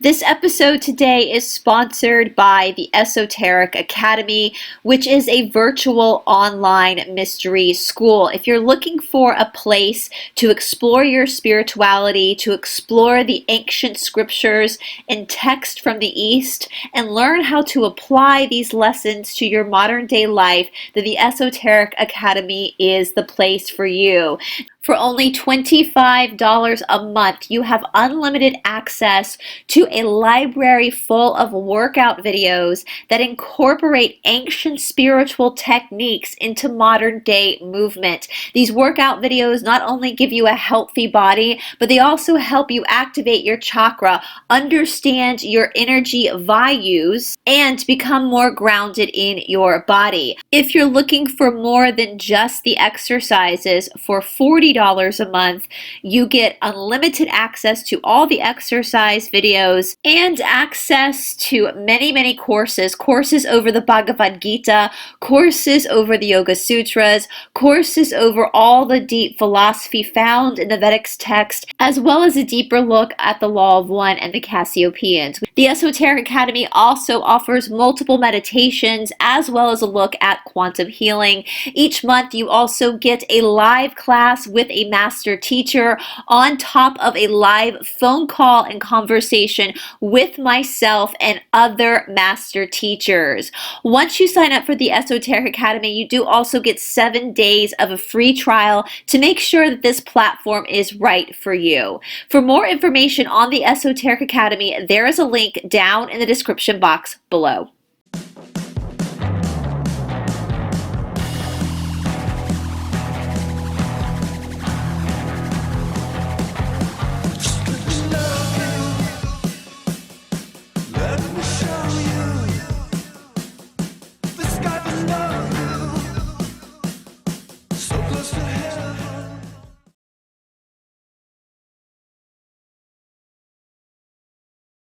This episode today is sponsored by the Esoteric Academy, which is a virtual online mystery school. If you're looking for a place to explore your spirituality, to explore the ancient scriptures and text from the East, and learn how to apply these lessons to your modern day life, then the Esoteric Academy is the place for you. For only $25 a month, you have unlimited access to a library full of workout videos that incorporate ancient spiritual techniques into modern day movement. These workout videos not only give you a healthy body, but they also help you activate your chakra, understand your energy values, and become more grounded in your body. If you're looking for more than just the exercises, for $40 a month, you get unlimited access to all the exercise videos and access to many courses over the Bhagavad Gita, courses over the Yoga Sutras, courses over all the deep philosophy found in the Vedic text, as well as a deeper look at the Law of One and the Cassiopeans. The Esoteric Academy also offers multiple meditations as well as a look at quantum healing. Each month you also get a live class with a master teacher on top of a live phone call and conversation with myself and other master teachers. Once you sign up for the Esoteric Academy, you do also get 7 days of a free trial to make sure that this platform is right for you. For more information on the Esoteric Academy, there is a link down in the description box below.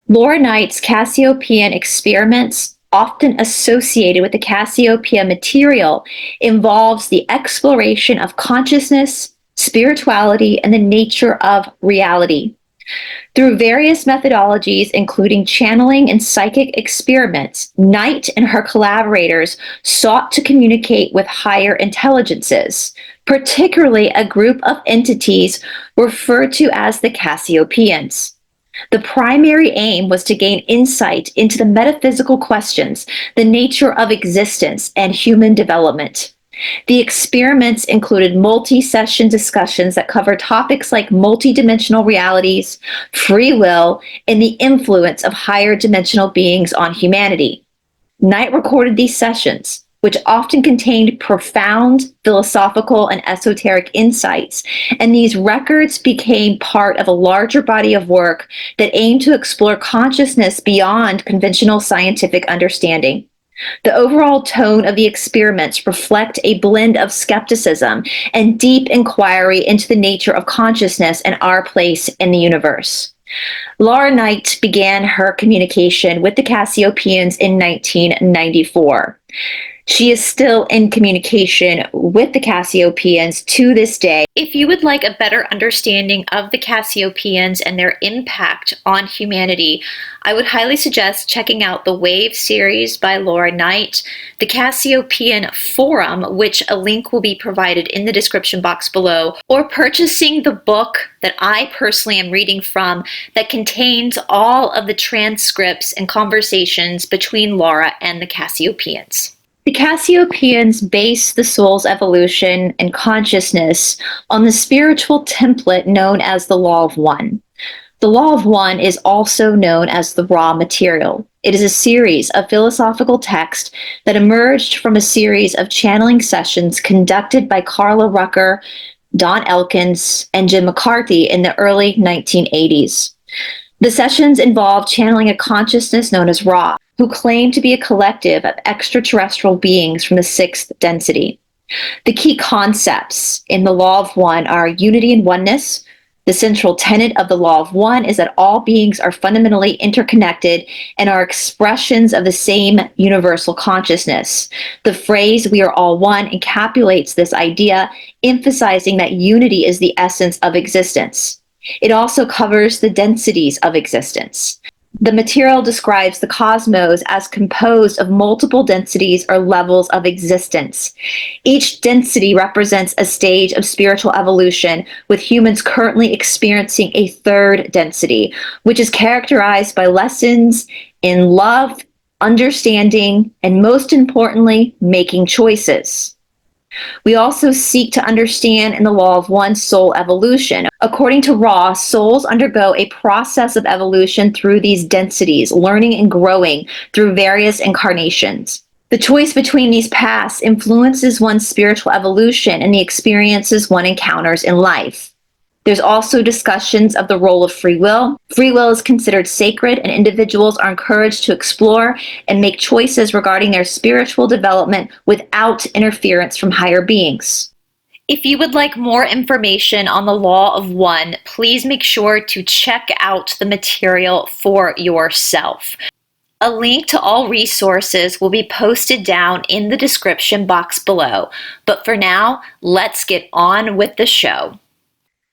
Laura Knight's Cassiopean experiments, often associated with the Cassiopeia material, involves the exploration of consciousness, spirituality, and the nature of reality. Through various methodologies, including channeling and psychic experiments, Knight and her collaborators sought to communicate with higher intelligences, particularly a group of entities referred to as the Cassiopeans. The primary aim was to gain insight into the metaphysical questions, the nature of existence, and human development. The experiments included multi-session discussions that cover topics like multidimensional realities, free will, and the influence of higher dimensional beings on humanity. Knight recorded these sessions, which often contained profound philosophical and esoteric insights, and these records became part of a larger body of work that aimed to explore consciousness beyond conventional scientific understanding. The overall tone of the experiments reflect a blend of skepticism and deep inquiry into the nature of consciousness and our place in the universe. Laura Knight began her communication with the Cassiopeans in 1994. She is still in communication with the Cassiopeans to this day. If you would like a better understanding of the Cassiopeans and their impact on humanity, I would highly suggest checking out the Wave series by Laura Knight, the Cassiopean Forum, which a link will be provided in the description box below, or purchasing the book that I personally am reading from that contains all of the transcripts and conversations between Laura and the Cassiopeans. The Cassiopeans base the soul's evolution and consciousness on the spiritual template known as the Law of One. The Law of One is also known as the raw material. It is a series of philosophical texts that emerged from a series of channeling sessions conducted by Carla Rucker, Don Elkins, and Jim McCarthy in the early 1980s. The sessions involved channeling a consciousness known as Ra, who claimed to be a collective of extraterrestrial beings from the sixth density. The key concepts in the Law of One are unity and oneness. The central tenet of the Law of One is that all beings are fundamentally interconnected and are expressions of the same universal consciousness. The phrase, "we are all one," encapsulates this idea, emphasizing that unity is the essence of existence. It also covers the densities of existence. The material describes the cosmos as composed of multiple densities or levels of existence. Each density represents a stage of spiritual evolution, with humans currently experiencing a third density, which is characterized by lessons in love, understanding, and most importantly, making choices. We also seek to understand in the law of one soul evolution. According to Ra, souls undergo a process of evolution through these densities, learning and growing through various incarnations. The choice between these paths influences one's spiritual evolution and the experiences one encounters in life. There's also discussions of the role of free will. Free will is considered sacred, and individuals are encouraged to explore and make choices regarding their spiritual development without interference from higher beings. If you would like more information on the law of one, please make sure to check out the material for yourself. A link to all resources will be posted down in the description box below. But for now, let's get on with the show.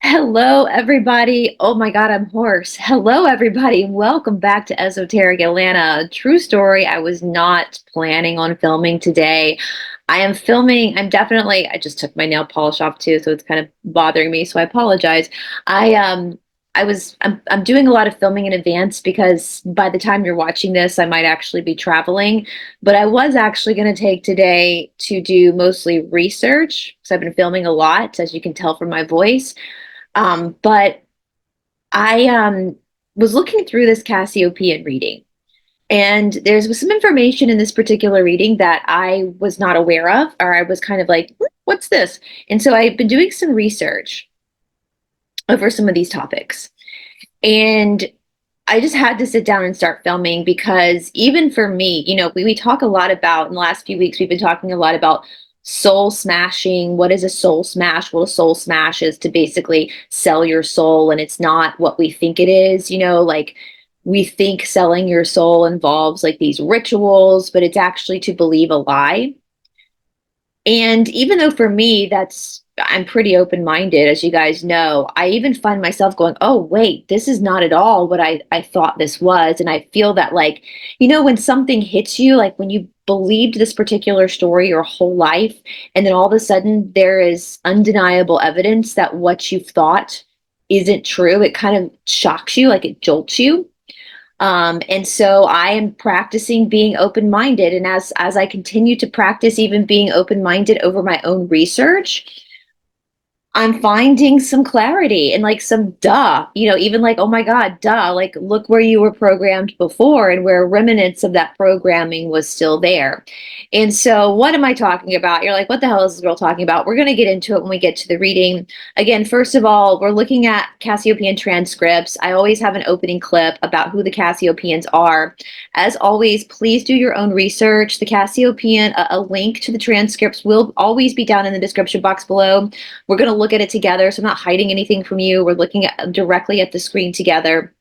Hello, everybody. Oh my God, I'm hoarse. Hello, everybody. Welcome back to Esoteric Atlanta. True story, I was not planning on filming today. I just took my nail polish off too, so it's kind of bothering me, so I apologize. I'm doing a lot of filming in advance because by the time you're watching this, I might actually be traveling. But I was actually going to take today to do mostly research because I've been filming a lot, as you can tell from my voice. But I was looking through this Cassiopean reading, and there's some information in this particular reading that I was not aware of, or I was kind of like, what's this? And so I've been doing some research over some of these topics. And I just had to sit down and start filming because even for me, we talk a lot about, in the last few weeks, we've been talking a lot about soul smashing. What is a soul smash? Well, a soul smash is to basically sell your soul, and it's not what we think it is. Like we think selling your soul involves like these rituals, but it's actually to believe a lie. And even though for me, I'm pretty open-minded, as you guys know, I even find myself going, oh, wait, this is not at all what I thought this was. And I feel that like, when something hits you, like when you believed this particular story your whole life, and then all of a sudden there is undeniable evidence that what you thought isn't true, it kind of shocks you, like it jolts you. And so I am practicing being open-minded. And as I continue to practice even being open-minded over my own research, I'm finding some clarity and like some even like, oh my God, like look where you were programmed before and where remnants of that programming was still there. And so what am I talking about? You're like, what the hell is this girl talking about? We're going to get into it when we get to the reading. Again, first of all, we're looking at Cassiopean transcripts. I always have an opening clip about who the Cassiopeans are. As always, please do your own research. The Cassiopean, a link to the transcripts will always be down in the description box below. We're going to look at it together, so I'm not hiding anything from you. We're looking directly at the screen together.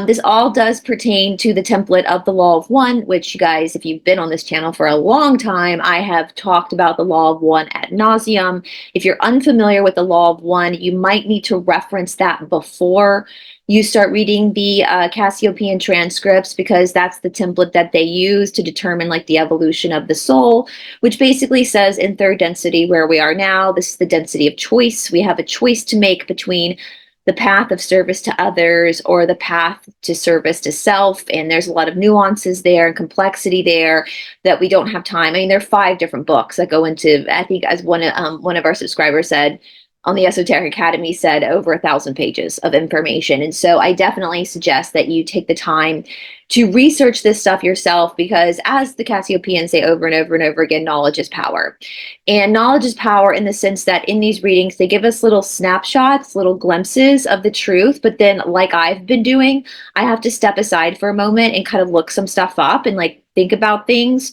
This all does pertain to the template of the law of one, which you guys, if you've been on this channel for a long time, I have talked about the law of one ad nauseum. If you're unfamiliar with the law of one, you might need to reference that before you start reading the Cassiopean transcripts, because that's the template that they use to determine like the evolution of the soul, which basically says in third density where we are now, this is the density of choice. We have a choice to make between the path of service to others or the path to service to self. And there's a lot of nuances there and complexity there that we don't have time. I mean, there are 5 different books that go into, I think as one of our subscribers said, on the Esoteric Academy said, over 1,000 pages of information. And so I definitely suggest that you take the time to research this stuff yourself, because as the Cassiopeans say over and over and over again, knowledge is power. And knowledge is power in the sense that in these readings, they give us little snapshots, little glimpses of the truth. But then like I've been doing, I have to step aside for a moment and kind of look some stuff up and like think about things.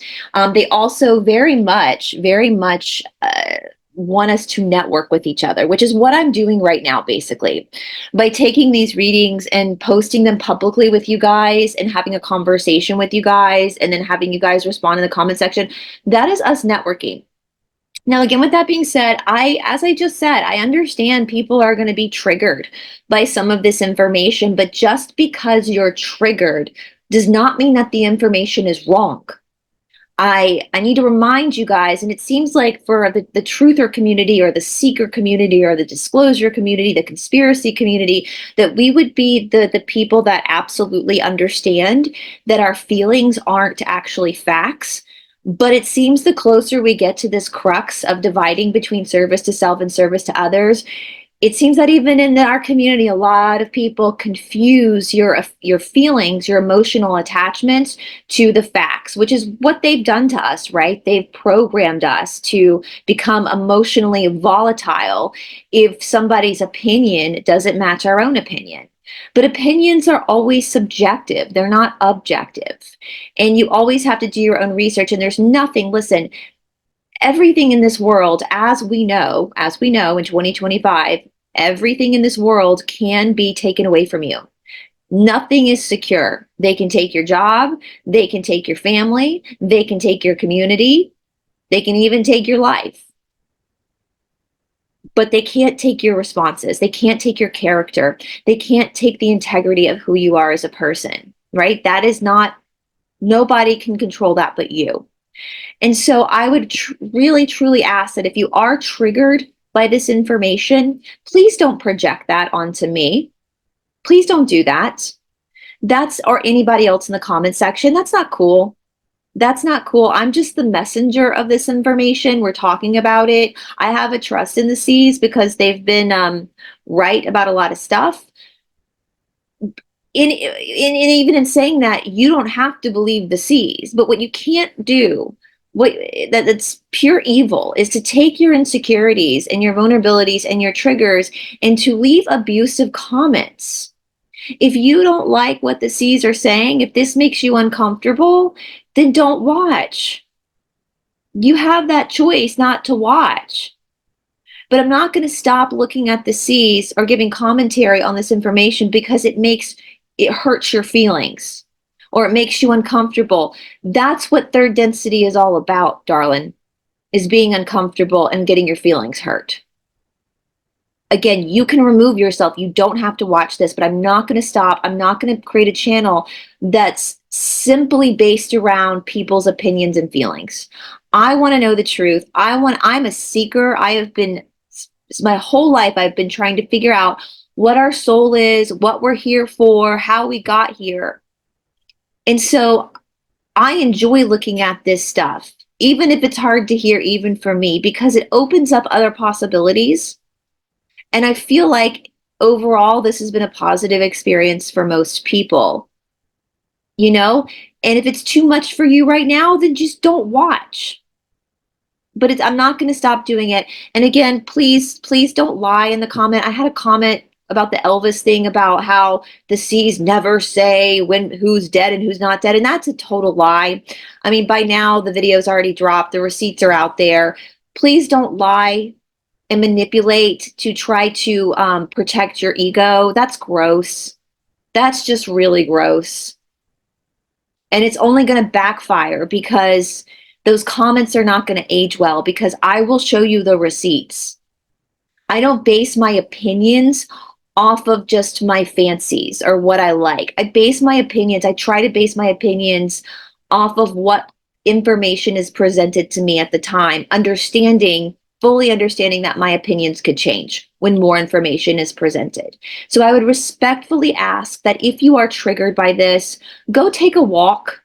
They also very much want us to network with each other, which is what I'm doing right now, basically, by taking these readings and posting them publicly with you guys and having a conversation with you guys and then having you guys respond in the comment section. That is us networking. Now, again, with that being said, as I just said, I understand people are going to be triggered by some of this information, but just because you're triggered does not mean that the information is wrong. I need to remind you guys, and it seems like for the truther community or the seeker community or the disclosure community, the conspiracy community, that we would be the people that absolutely understand that our feelings aren't actually facts. But it seems the closer we get to this crux of dividing between service to self and service to others, it seems that even in our community, a lot of people confuse your feelings, your emotional attachments to the facts, which is what they've done to us, right? They've programmed us to become emotionally volatile if somebody's opinion doesn't match our own opinion. But opinions are always subjective. They're not objective. And you always have to do your own research. And there's nothing, listen, everything in this world, as we know in 2025, everything in this world can be taken away from you. Nothing is secure. They can take your job, they can take your family, they can take your community, they can even take your life. But they can't take your responses. They can't take your character. They can't take the integrity of who you are as a person, right? That is not, nobody can control that but you. And so I would really, truly ask that if you are triggered by this information, please don't project that onto me. Please don't do that. Or anybody else in the comment section. That's not cool. That's not cool. I'm just the messenger of this information. We're talking about it. I have a trust in the seas because they've been right about a lot of stuff. Even in saying that, you don't have to believe the seas, but what you can't do, that's pure evil, is to take your insecurities and your vulnerabilities and your triggers and to leave abusive comments. If you don't like what the seas are saying, if this makes you uncomfortable, then don't watch. You have that choice not to watch. But I'm not going to stop looking at the seas or giving commentary on this information because it hurts your feelings or it makes you uncomfortable. That's what third density is all about, darling, is being uncomfortable and getting your feelings hurt. Again, you can remove yourself. You don't have to watch this, but I'm not going to stop. I'm not going to create a channel that's simply based around people's opinions and feelings. I want to know the truth. I'm a seeker. My whole life, I've been trying to figure out what our soul is, what we're here for, how we got here. And so I enjoy looking at this stuff, even if it's hard to hear, even for me, because it opens up other possibilities. And I feel like overall, this has been a positive experience for most people, you know? And if it's too much for you right now, then just don't watch. But I'm not going to stop doing it. And again, please don't lie in the comment. I had a comment about the Elvis thing, about how the seas never say who's dead and who's not dead. And that's a total lie. I mean, by now the video's already dropped. The receipts are out there. Please don't lie and manipulate to try to protect your ego. That's gross. That's just really gross. And it's only going to backfire because those comments are not going to age well, because I will show you the receipts. I don't base my opinions off of just my fancies or what I like. I try to base my opinions off of what information is presented to me at the time, fully understanding that my opinions could change when more information is presented. So I would respectfully ask that if you are triggered by this, go take a walk,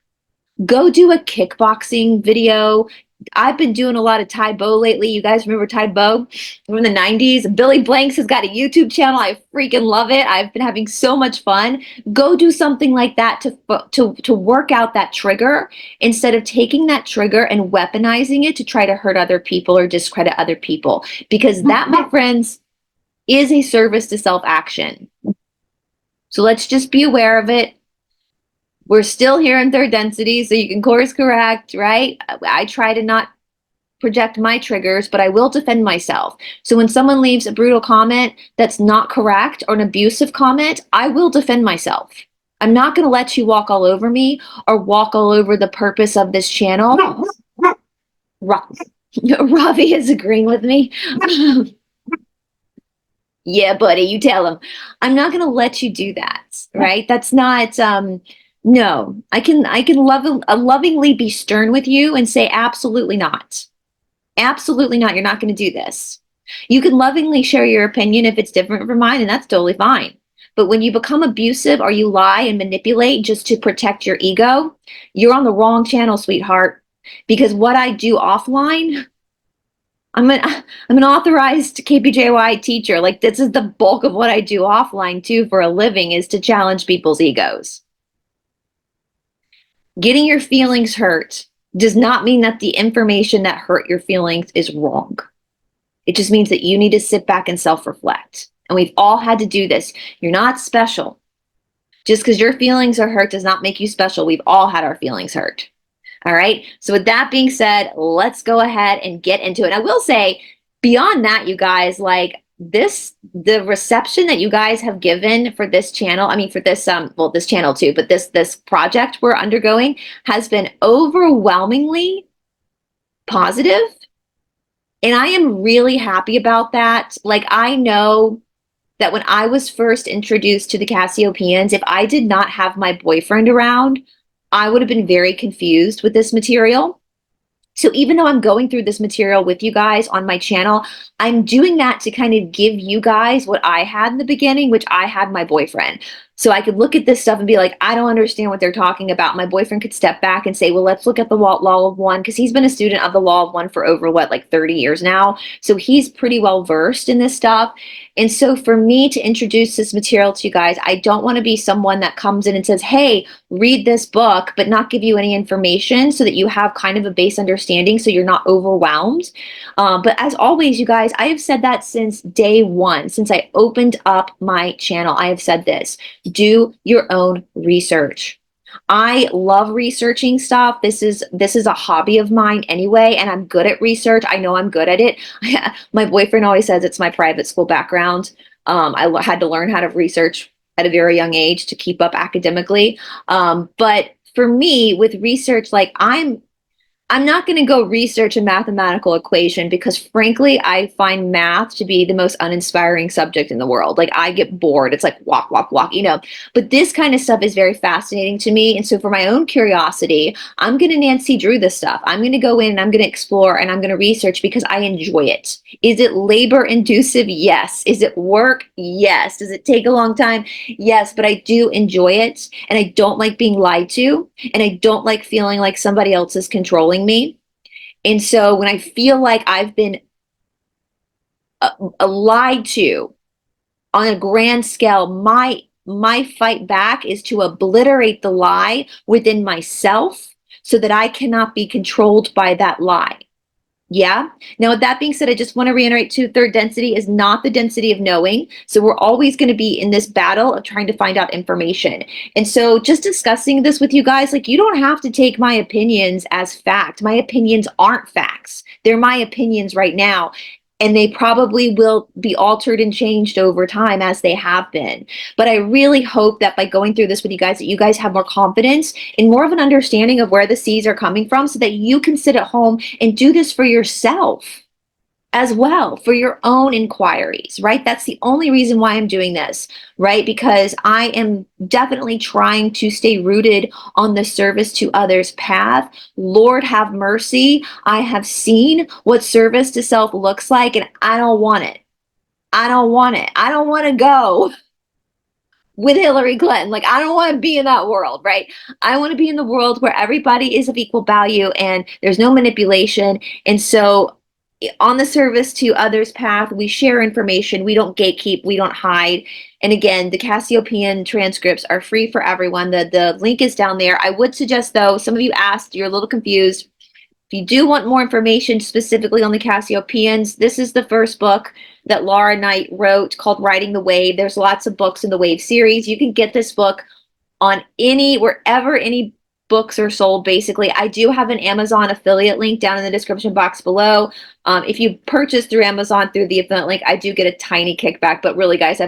go do a kickboxing video. I've been doing a lot of Tai Bo lately. You guys remember Tai Bo from the 90s? Billy Blanks has got a YouTube channel. I freaking love it. I've been having so much fun. Go do something like that to work out that trigger, instead of taking that trigger and weaponizing it to try to hurt other people or discredit other people. Because that, my friends, is a service to self-action. So let's just be aware of it. We're still here in third density, so you can course correct, right? I try to not project my triggers, but I will defend myself. So when someone leaves a brutal comment that's not correct, or an abusive comment, I will defend myself. I'm not going to let you walk all over me or walk all over the purpose of this channel. Ravi is agreeing with me. Yeah, buddy, you tell him. I'm not going to let you do that, right? That's not no. I can lovingly be stern with you and say absolutely not. Absolutely not. You're not going to do this. You can lovingly share your opinion if it's different from mine, and that's totally fine. But when you become abusive or you lie and manipulate just to protect your ego, you're on the wrong channel, sweetheart. Because what I do offline, I'm an authorized KPJY teacher. Like, this is the bulk of what I do offline too for a living, is to challenge people's egos. Getting your feelings hurt does not mean that the information that hurt your feelings is wrong. It just means that you need to sit back and self-reflect. And we've all had to do this. You're not special. Just because your feelings are hurt does not make you special. We've all had our feelings hurt. All right. So with that being said, let's go ahead and get into it. I will say, beyond that, you guys, like the reception that you guys have given for this channel, I mean, for this, well, this channel too, but this project we're undergoing has been overwhelmingly positive. And I am really happy about that. Like, I know that when I was first introduced to the Cassiopeans, if I did not have my boyfriend around, I would have been very confused with this material. So even though I'm going through this material with you guys on my channel, I'm doing that to kind of give you guys what I had in the beginning, which I had my boyfriend. So I could look at this stuff and be like, I don't understand what they're talking about. My boyfriend could step back and say, well, let's look at the law of one, because he's been a student of the law of one for over what, like 30 years now. So he's pretty well versed in this stuff. And so for me to introduce this material to you guys, I don't want to be someone that comes in and says, hey, read this book, but not give you any information so that you have kind of a base understanding so you're not overwhelmed. But as always, you guys, I have said that since day one, since I opened up my channel. I have said this: do your own research. I love researching stuff. This is a hobby of mine anyway, and I'm good at research. I know I'm good at it. My boyfriend always says it's my private school background. I had to learn how to research at a very young age to keep up academically. But for me, with research, like I'm not going to go research a mathematical equation because, frankly, I find math to be the most uninspiring subject in the world. Like, I get bored. It's like walk, walk, walk, you know. But this kind of stuff is very fascinating to me. And so for my own curiosity, I'm going to Nancy Drew this stuff. I'm going to go in and I'm going to explore and I'm going to research because I enjoy it. Is it labor inducive? Yes. Is it work? Yes. Does it take a long time? Yes. But I do enjoy it. And I don't like being lied to. And I don't like feeling like somebody else is controlling me. And so when I feel like I've been lied to on a grand scale, my fight back is to obliterate the lie within myself so that I cannot be controlled by that lie. Yeah. Now, with that being said, I just want to reiterate too, third density is not the density of knowing. So we're always going to be in this battle of trying to find out information. And so just discussing this with you guys, like, you don't have to take my opinions as fact. My opinions aren't facts. They're my opinions right now. And they probably will be altered and changed over time as they have been. But I really hope that by going through this with you guys, that you guys have more confidence and more of an understanding of where the seeds are coming from so that you can sit at home and do this for yourself as well, for your own inquiries, right? That's the only reason why I'm doing this, right? Because I am definitely trying to stay rooted on the service to others path. Lord have mercy. I have seen what service to self looks like, and I don't want it. I don't want it. I don't want to go with Hillary Clinton. Like, I don't want to be in that world, right? I want to be in the world where everybody is of equal value and there's no manipulation. And so on the service to others path, we share information. We don't gatekeep. We don't hide. And again, the Cassiopean transcripts are free for everyone. The link is down there. I would suggest, though, some of you asked, you're a little confused. If you do want more information specifically on the Cassiopeans, this is the first book that Laura Knight wrote called Riding the Wave. There's lots of books in the Wave series. You can get this book on wherever any books are sold, basically. I do have an Amazon affiliate link down in the description box below. If you purchase through Amazon through the affiliate link, I do get a tiny kickback. But really, guys,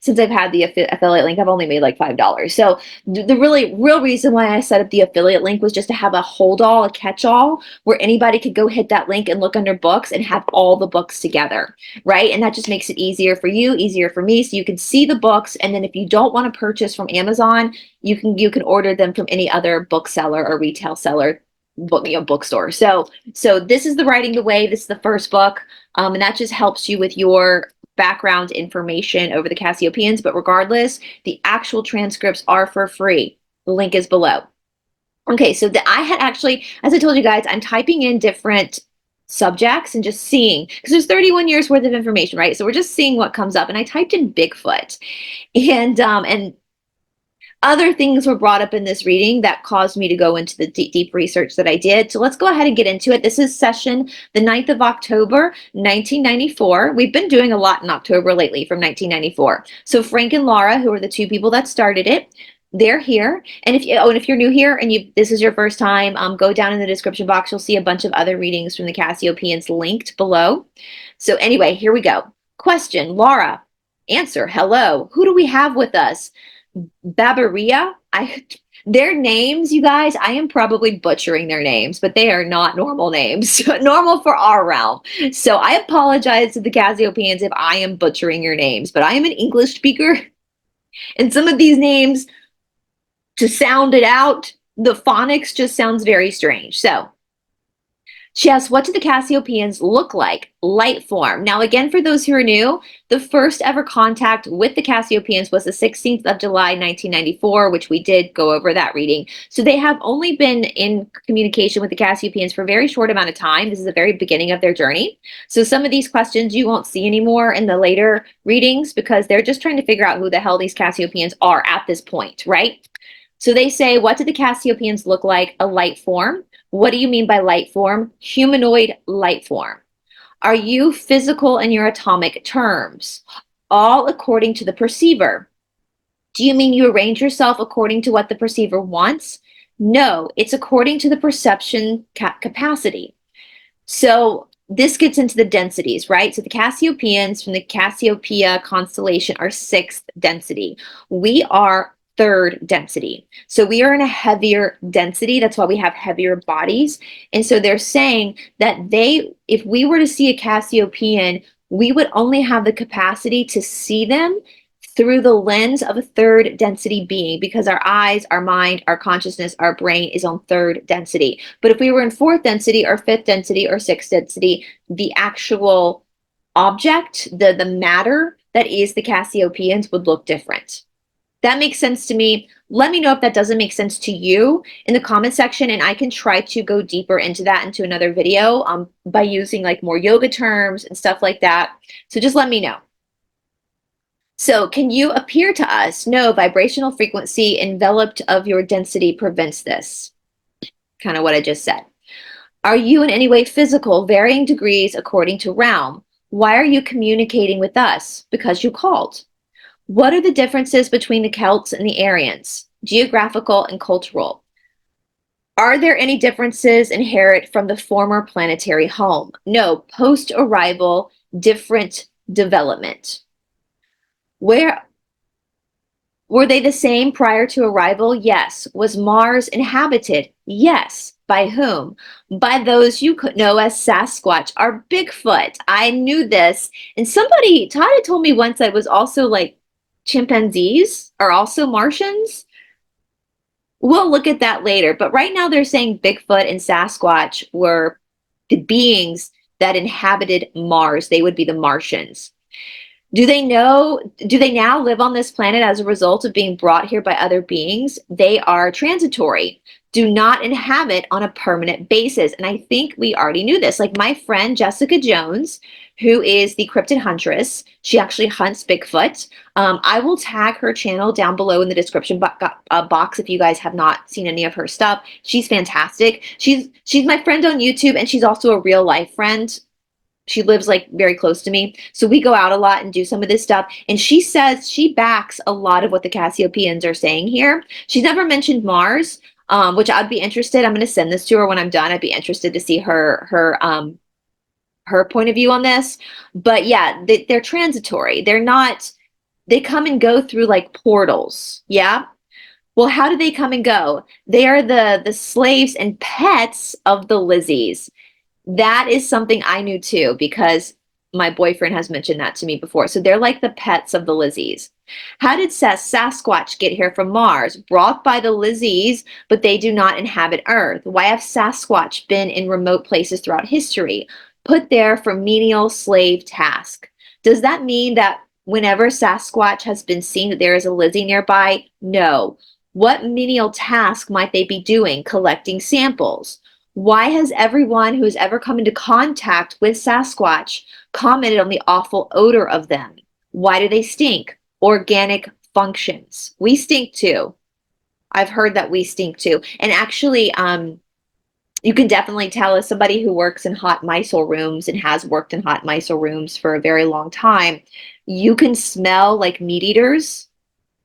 since I've had the affiliate link, I've only made like $5. So the really real reason why I set up the affiliate link was just to have a hold all, a catch all, where anybody could go hit that link and look under books and have all the books together, right? And that just makes it easier for you, easier for me, so you can see the books. And then if you don't want to purchase from Amazon, you can order them from any other bookseller or retail seller, bookstore. So this is The Writing the Way. This is the first book, and that just helps you with your background information over the Cassiopeans. But regardless, the actual transcripts are for free. The link is below. Okay, so I had actually, as I told you guys, I'm typing in different subjects and just seeing, because there's 31 years worth of information, right? So we're just seeing what comes up. And I typed in Bigfoot, and other things were brought up in this reading that caused me to go into the deep research that I did. So let's go ahead and get into it. This is session the 9th of October, 1994. We've been doing a lot in October lately from 1994. So Frank and Laura, who are the two people that started it, they're here. And if you're new here and this is your first time, go down in the description box. You'll see a bunch of other readings from the Cassiopeans linked below. So anyway, here we go. Question, Laura. Answer, hello. Who do we have with us? Babaria. Their names, you guys, I am probably butchering their names, but they are not normal names, normal for our realm. So I apologize to the Cassiopeans if I am butchering your names, but I am an English speaker, and some of these names, to sound it out, the phonics just sounds very strange. So she asks, what do the Cassiopeans look like? Light form. Now, again, for those who are new, the first ever contact with the Cassiopeans was the 16th of July, 1994, which we did go over that reading. So they have only been in communication with the Cassiopeans for a very short amount of time. This is the very beginning of their journey. So some of these questions you won't see anymore in the later readings because they're just trying to figure out who the hell these Cassiopeans are at this point, right? So they say, what did the Cassiopeans look like? A light form. What do you mean by light form? Humanoid light form. Are you physical in your atomic terms? All according to the perceiver. Do you mean you arrange yourself according to what the perceiver wants? No, it's according to the perception capacity. So this gets into the densities, right? So the Cassiopeans from the Cassiopeia constellation are 6th density. We are 3rd density. So we are in a heavier density. That's why we have heavier bodies. And so they're saying that if we were to see a Cassiopean, we would only have the capacity to see them through the lens of a 3rd density being, because our eyes, our mind, our consciousness, our brain is on 3rd density. But if we were in 4th density or 5th density or 6th density, the actual object, the matter that is the Cassiopeans would look different. That makes sense to me. Let me know if that doesn't make sense to you in the comment section, and I can try to go deeper into that into another video by using like more yoga terms and stuff like that. So just let me know. So can you appear to us? No, vibrational frequency enveloped of your density prevents this. Kind of what I just said. Are you in any way physical, varying degrees according to realm? Why are you communicating with us? Because you called. What are the differences between the Celts and the Aryans? Geographical and cultural. Are there any differences inherent from the former planetary home? No, post-arrival, different development. Were they the same prior to arrival? Yes. Was Mars inhabited? Yes. By whom? By those you could know as Sasquatch or Bigfoot. I knew this. And Todd had told me once that it was also like chimpanzees are also Martians. We'll look at that later. But right now they're saying Bigfoot and Sasquatch were the beings that inhabited Mars. They would be the Martians. Do they now live on this planet as a result of being brought here by other beings? They are transitory, do not inhabit on a permanent basis. And I think we already knew this. Like my friend Jessica Jones, who is the cryptid huntress, she actually hunts Bigfoot. I will tag her channel down below in the description box if you guys have not seen any of her stuff. She's fantastic. She's my friend on YouTube, and she's also a real life friend. She lives like very close to me. So we go out a lot and do some of this stuff. And she says she backs a lot of what the Cassiopeans are saying here. She's never mentioned Mars, which I'd be interested. I'm going to send this to her when I'm done. I'd be interested to see her her point of view on this. But yeah, they're transitory. They're not, they come and go through like portals. Yeah. Well, how do they come and go? They are the slaves and pets of the Lizzies. That is something I knew too, because my boyfriend has mentioned that to me before. So they're like the pets of the Lizzies. How did Sasquatch get here from Mars? Brought by the Lizzies, but they do not inhabit Earth. Why have Sasquatch been in remote places throughout history? Put there for menial slave task. Does that mean that whenever Sasquatch has been seen that there is a Lizzie nearby? No. What menial task might they be doing? Collecting samples. Why has everyone who has ever come into contact with Sasquatch commented on the awful odor of them? Why do they stink? Organic functions. We stink too. I've heard that we stink too. And actually, you can definitely tell as somebody who works in hot Mysore rooms and has worked in hot Mysore rooms for a very long time, you can smell like meat eaters.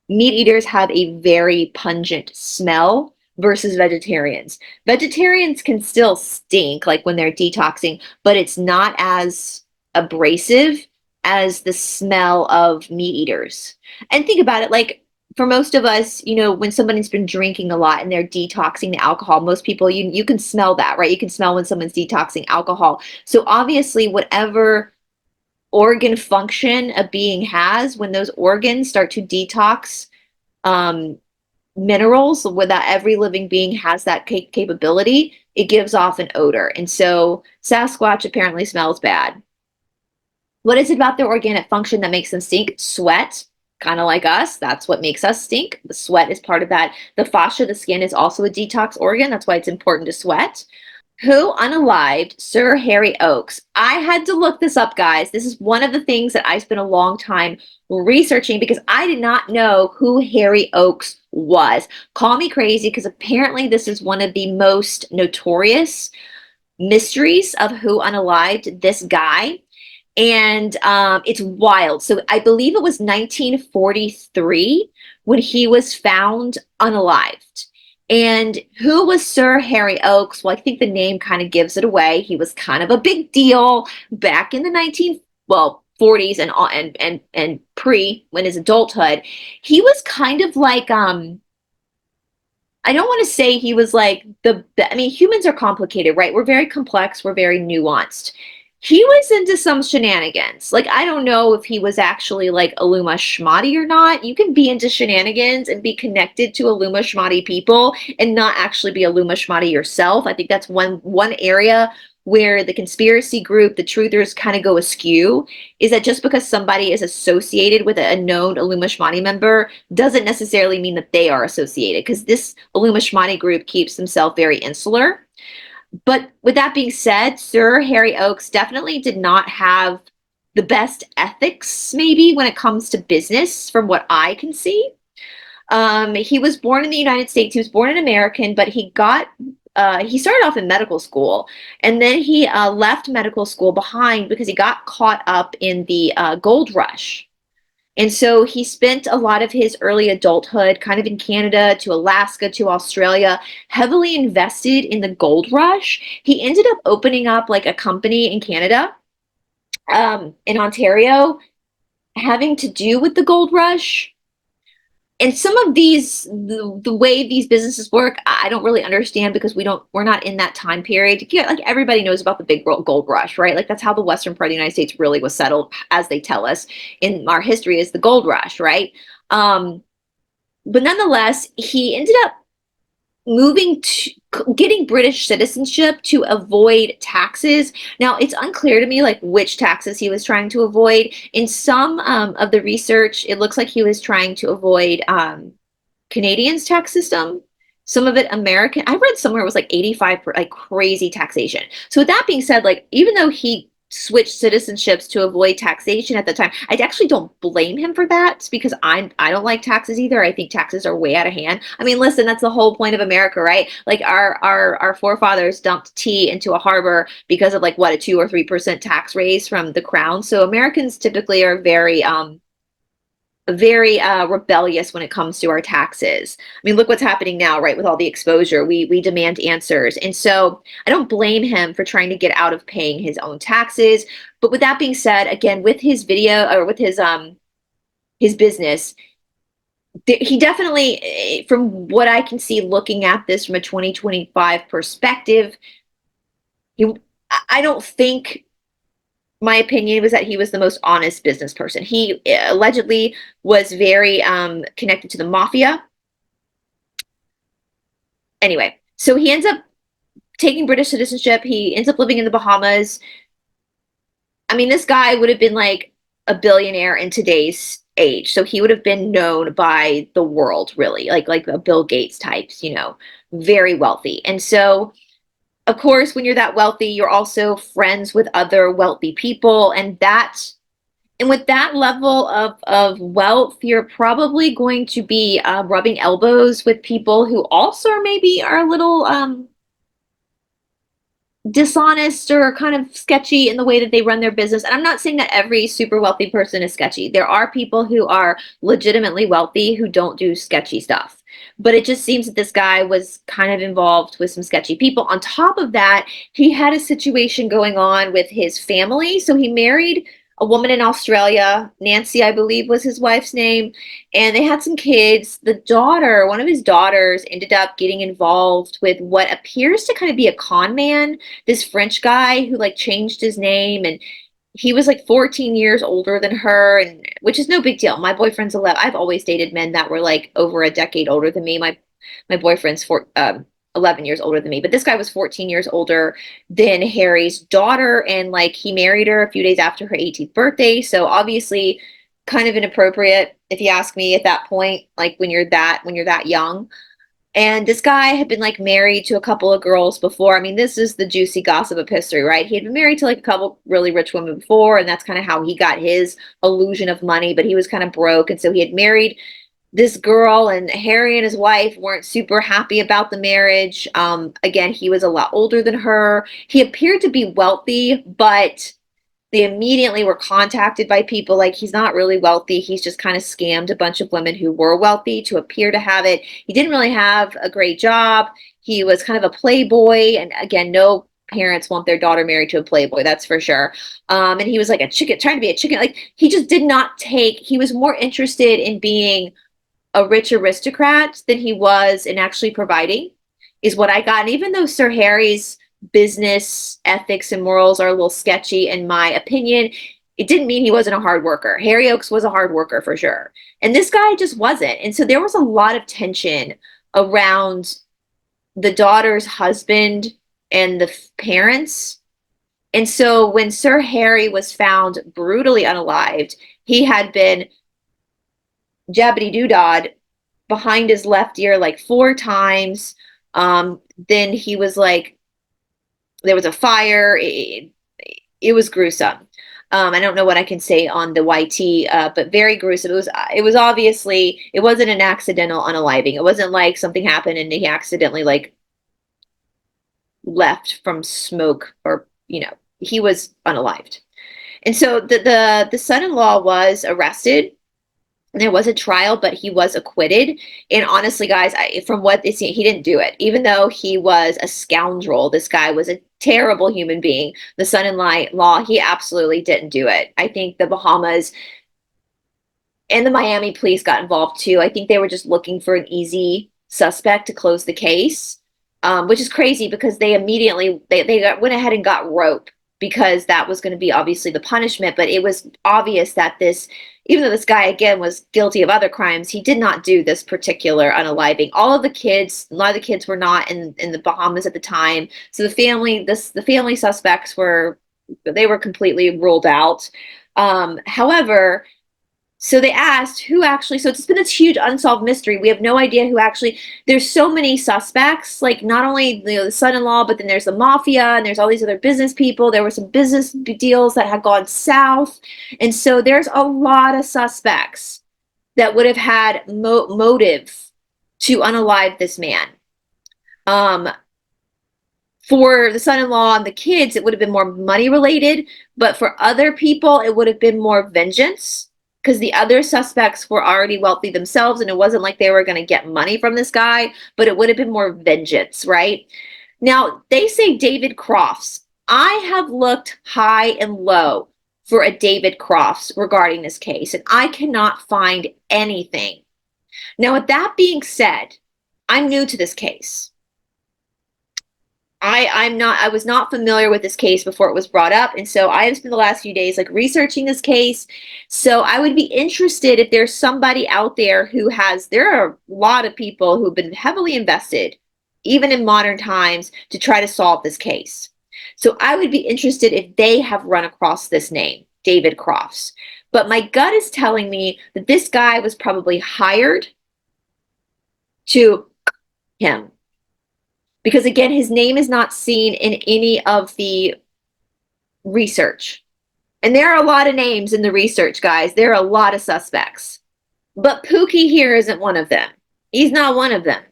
Meat eaters have a very pungent smell versus vegetarians. Vegetarians can still stink like when they're detoxing, but it's not as abrasive as the smell of meat eaters. And think about it, like for most of us, you know, when somebody's been drinking a lot and they're detoxing the alcohol, most people, you can smell that, right? You can smell when someone's detoxing alcohol. So obviously, whatever organ function a being has, when those organs start to detox um, minerals, without every living being has that capability, it gives off an odor. And so Sasquatch apparently smells bad. What is it about their organic function that makes them stink? Sweat, kind of like us. That's what makes us stink. The sweat is part of that. The fascia, the skin, is also a detox organ. That's why it's important to sweat. Who unalived Sir Harry Oakes? I had to look this up, guys. This is one of the things that I spent a long time researching because I did not know who Harry Oakes was. Call me crazy because apparently this is one of the most notorious mysteries of who unalived this guy. And it's wild. So I believe it was 1943 when he was found unalived. And who was Sir Harry Oakes? Well, I think the name kind of gives it away. He was kind of a big deal back in the 40s and pre when his adulthood. He was kind of like I don't want to say he was like I mean, humans are complicated, right? We're very complex, we're very nuanced. He was into some shenanigans. Like, I don't know if he was actually like Aluma Shmati or not. You can be into shenanigans and be connected to Aluma Shmati people and not actually be Aluma Shmati yourself. I think that's one area where the conspiracy group, the truthers, kind of go askew, is that just because somebody is associated with a known Aluma Shmati member doesn't necessarily mean that they are associated, because this Aluma Shmati group keeps themselves very insular. But with that being said, Sir Harry Oakes definitely did not have the best ethics, maybe, when it comes to business, from what I can see. He was born in the United States. He was born an American, but he started off in medical school, and then he left medical school behind because he got caught up in the gold rush. And so he spent a lot of his early adulthood kind of in Canada to Alaska to Australia, heavily invested in the gold rush. He ended up opening up like a company in Canada, in Ontario, having to do with the gold rush. And some of these, the way these businesses work, I don't really understand because we're not in that time period. Like everybody knows about the big gold rush, right? Like that's how the western part of the United States really was settled, as they tell us in our history, is the gold rush, right? But nonetheless, he ended up moving to getting British citizenship to avoid taxes. Now, it's unclear to me like which taxes he was trying to avoid. In some of the research, it looks like he was trying to avoid Canadians' tax system. Some of it American. I read somewhere it was like 85 for like crazy taxation. So with that being said, like even though he switched citizenships to avoid taxation at the time, I actually don't blame him for that, because I don't like taxes either. I think taxes are way out of hand. I mean, listen, that's the whole point of America, right? Like our forefathers dumped tea into a harbor because of like what, a 2 or 3% tax raise from the crown. So Americans typically are very very rebellious when it comes to our taxes. I mean, look what's happening now, right? With all the exposure, we demand answers. And so I don't blame him for trying to get out of paying his own taxes. But with that being said, again, with his video or with his business, he definitely, from what I can see looking at this from a 2025 perspective, he, I don't think, my opinion was that he was the most honest business person. He allegedly was very connected to the mafia. Anyway, so he ends up taking British citizenship. He ends up living in the Bahamas. I mean, this guy would have been like a billionaire in today's age. So he would have been known by the world, really, like a Bill Gates types, you know, very wealthy. And so, of course, when you're that wealthy, you're also friends with other wealthy people, and with that level of wealth, you're probably going to be rubbing elbows with people who also maybe are a little dishonest or kind of sketchy in the way that they run their business. And I'm not saying that every super wealthy person is sketchy. There are people who are legitimately wealthy who don't do sketchy stuff. But it just seems that this guy was kind of involved with some sketchy people. On top of that, he had a situation going on with his family. So he married a woman in Australia, Nancy, I believe was his wife's name, and they had some kids. The daughter, one of his daughters, ended up getting involved with what appears to kind of be a con man, this French guy who like changed his name, and he was like 14 years older than her, and which is no big deal. My boyfriend's 11. I've always dated men that were like over a decade older than me. My boyfriend's 11 years older than me, but this guy was 14 years older than Harry's daughter, and like he married her a few days after her 18th birthday. So obviously kind of inappropriate if you ask me at that point, like when you're that young. And this guy had been like married to a couple of girls before. I mean, this is the juicy gossip of history, right? He had been married to like a couple really rich women before, and that's kind of how he got his illusion of money, but he was kind of broke. And so he had married this girl, and Harry and his wife weren't super happy about the marriage. Again, he was a lot older than her. He appeared to be wealthy, but they immediately were contacted by people like he's not really wealthy. He's just kind of scammed a bunch of women who were wealthy to appear to have it. He didn't really have a great job. He was kind of a playboy. And again, no parents want their daughter married to a playboy, that's for sure. And he was like a chicken, trying to be a chicken. Like he just did not take, he was more interested in being a rich aristocrat than he was in actually providing, is what I got. And even though Sir Harry's business ethics and morals are a little sketchy, in my opinion, it didn't mean he wasn't a hard worker. Harry Oakes was a hard worker for sure. And this guy just wasn't. And so there was a lot of tension around the daughter's husband and the parents. And so when Sir Harry was found brutally unalived, he had been jabbity doodad behind his left ear like 4 times. Then he was like, there was a fire. It was gruesome. I don't know what I can say on the YT, but very gruesome. It was obviously, it wasn't an accidental unaliving. It wasn't like something happened and he accidentally like left from smoke, or you know, he was unalived. And so the son-in-law was arrested. There was a trial, but he was acquitted. And honestly, guys, from what they see, he didn't do it. Even though he was a scoundrel, this guy was a terrible human being. The son-in-law, he absolutely didn't do it. I think the Bahamas and the Miami police got involved too. I think they were just looking for an easy suspect to close the case, which is crazy because they immediately went ahead and got rope, because that was going to be obviously the punishment. But it was obvious that this, even though this guy again was guilty of other crimes, he did not do this particular unaliving. A lot of the kids were not in the Bahamas at the time, so the family suspects were completely ruled out. However, so they asked who actually, so it's been this huge unsolved mystery. We have no idea who actually, there's so many suspects, like not only the son-in-law, but then there's the mafia and there's all these other business people. There were some business deals that had gone south. And so there's a lot of suspects that would have had motive to unalive this man. For the son-in-law and the kids, it would have been more money related, but for other people, it would have been more vengeance. because the other suspects were already wealthy themselves, and it wasn't like they were going to get money from this guy, but it would have been more vengeance, right? Now, they say David Crofts. I have looked high and low for a David Crofts regarding this case, and I cannot find anything. Now, with that being said, I'm new to this case. I was not familiar with this case before it was brought up, and so I have spent the last few days like researching this case. So I would be interested if there's somebody out there who has, there are a lot of people who've been heavily invested, even in modern times, to try to solve this case. So I would be interested if they have run across this name, David Crofts. But my gut is telling me that this guy was probably hired to him. Because again, his name is not seen in any of the research. And there are a lot of names in the research, guys. There are a lot of suspects. But Pookie here isn't one of them. He's not one of them.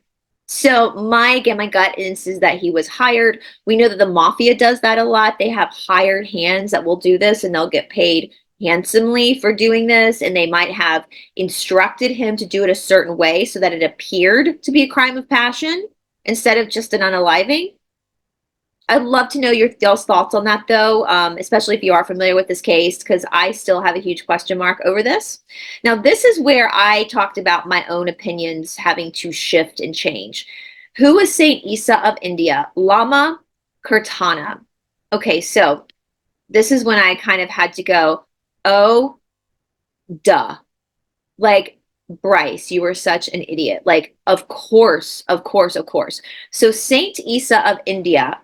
So my gut is that he was hired. We know that the mafia does that a lot. They have hired hands that will do this, and they'll get paid handsomely for doing this. And they might have instructed him to do it a certain way so that it appeared to be a crime of passion instead of just an unaliving. I'd love to know y'all's thoughts on that, though, especially if you are familiar with this case, because I still have a huge question mark over this. Now, this is where I talked about my own opinions having to shift and change. Who is Saint Issa of India? Lama Kirtana. Okay, so this is when I kind of had to go, oh, duh. Like, Bryce, you were such an idiot. Like, of course, of course, of course. So Saint Issa of India,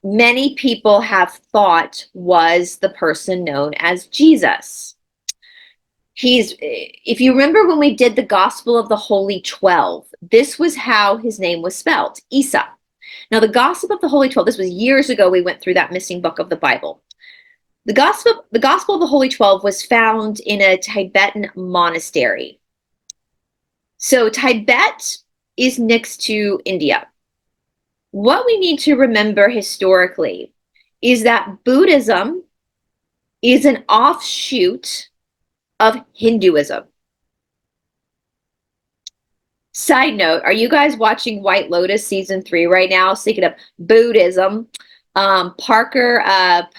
many people have thought was the person known as Jesus. If you remember when we did the Gospel of the Holy 12, this was how his name was spelled, Issa. Now, the Gospel of the Holy 12, this was years ago, we went through that missing book of the Bible. The Gospel of the Holy 12 was found in a Tibetan monastery. So Tibet is next to India. What we need to remember historically is that Buddhism is an offshoot of Hinduism. Side note, are you guys watching White Lotus season 3 right now? Speaking of Buddhism, Parker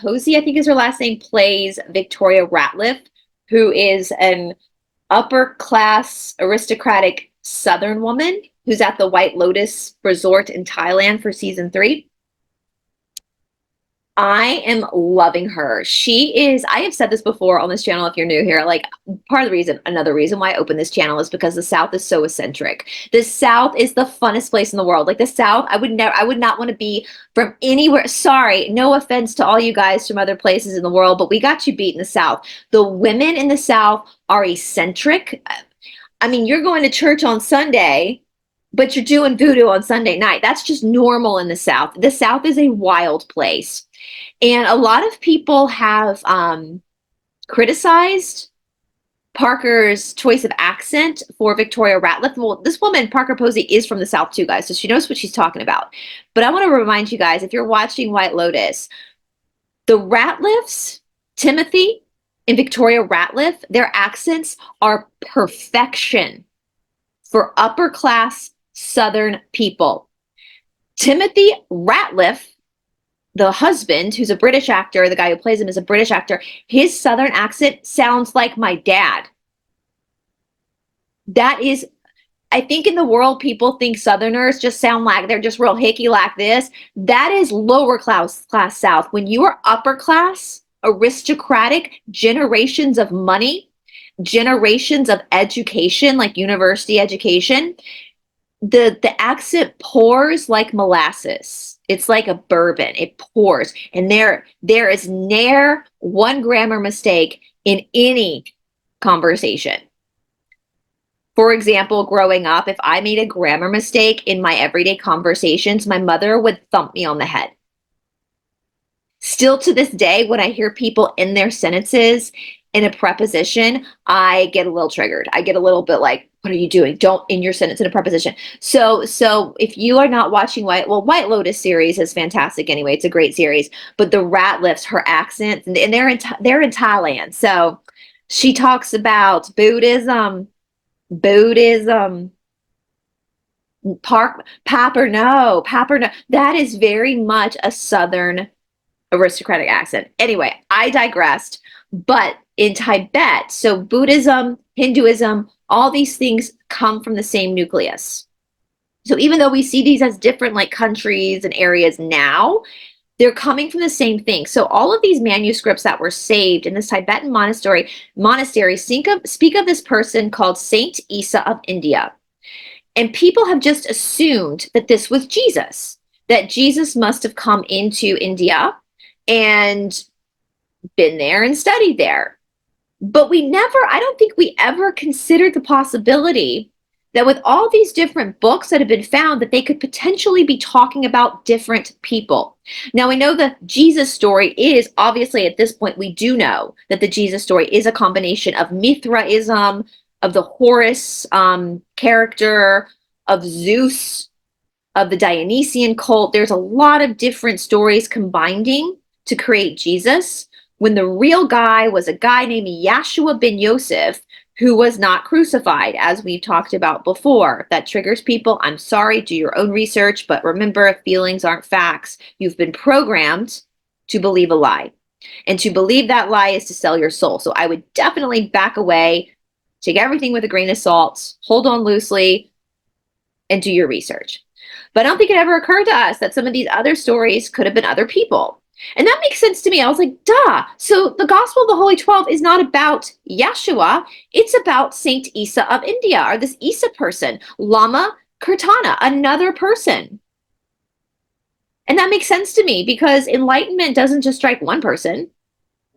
Posey, I think is her last name, plays Victoria Ratliff, who is an upper class aristocratic Southern woman who's at the White Lotus resort in Thailand for season 3. I am loving her. I have said this before on this channel if you're new here, like another reason why I opened this channel is because the South is so eccentric. The South is the funnest place in the world. Like the South, I would not want to be from anywhere. Sorry, no offense to all you guys from other places in the world, but we got you beat in the South. The women in the South are eccentric. I mean, you're going to church on Sunday, but you're doing voodoo on Sunday night. That's just normal in the South. The South is a wild place. And a lot of people have criticized Parker's choice of accent for Victoria Ratliff. Well, this woman, Parker Posey, is from the South too, guys, so she knows what she's talking about. But I want to remind you guys, if you're watching White Lotus, the Ratliffs, Timothy and Victoria Ratliff, their accents are perfection for upper class Southern people. Timothy Ratliff, the husband, who's a British actor, the guy who plays him is a British actor, his Southern accent sounds like my dad. That is, I think in the world, people think Southerners just sound like they're just real hicky like this. That is lower class South. When you are upper class, aristocratic, generations of money, generations of education, like university education, the accent pours like molasses. It's like a bourbon. It pours. And there is ne'er one grammar mistake in any conversation. For example, growing up, if I made a grammar mistake in my everyday conversations, my mother would thump me on the head. Still to this day, when I hear people in their sentences in a preposition, I get a little triggered. I get a little bit like, what are you doing? Don't in your sentence in a preposition. So if you are not watching White Lotus series is fantastic anyway. It's a great series. But the Ratliffs, her accent, and they're in Thailand. So She talks about Buddhism, Paperno. That is very much a Southern aristocratic accent. Anyway, I digressed. But in Tibet, so Buddhism, Hinduism, all these things come from the same nucleus. So even though we see these as different like countries and areas now, they're coming from the same thing. So all of these manuscripts that were saved in this Tibetan monastery speak of this person called Saint Issa of India. And people have just assumed that this was Jesus, that Jesus must have come into India and been there and studied there. But I don't think we ever considered the possibility that with all these different books that have been found, that they could potentially be talking about different people. Now, we know the Jesus story is, obviously at this point, we do know that the Jesus story is a combination of Mithraism, of the Horus character, of Zeus, of the Dionysian cult. There's a lot of different stories combining to create Jesus, when the real guy was a guy named Yeshua ben Yosef, who was not crucified, as we've talked about before. If that triggers people, I'm sorry, do your own research, but remember, feelings aren't facts. You've been programmed to believe a lie. And to believe that lie is to sell your soul. So I would definitely back away, take everything with a grain of salt, hold on loosely, and do your research. But I don't think it ever occurred to us that some of these other stories could have been other people. And that makes sense to me. I was like, duh. So the Gospel of the Holy 12 is not about Yeshua. It's about Saint Issa of India, or this Issa person, Lama Kirtana, another person. And that makes sense to me because enlightenment doesn't just strike one person.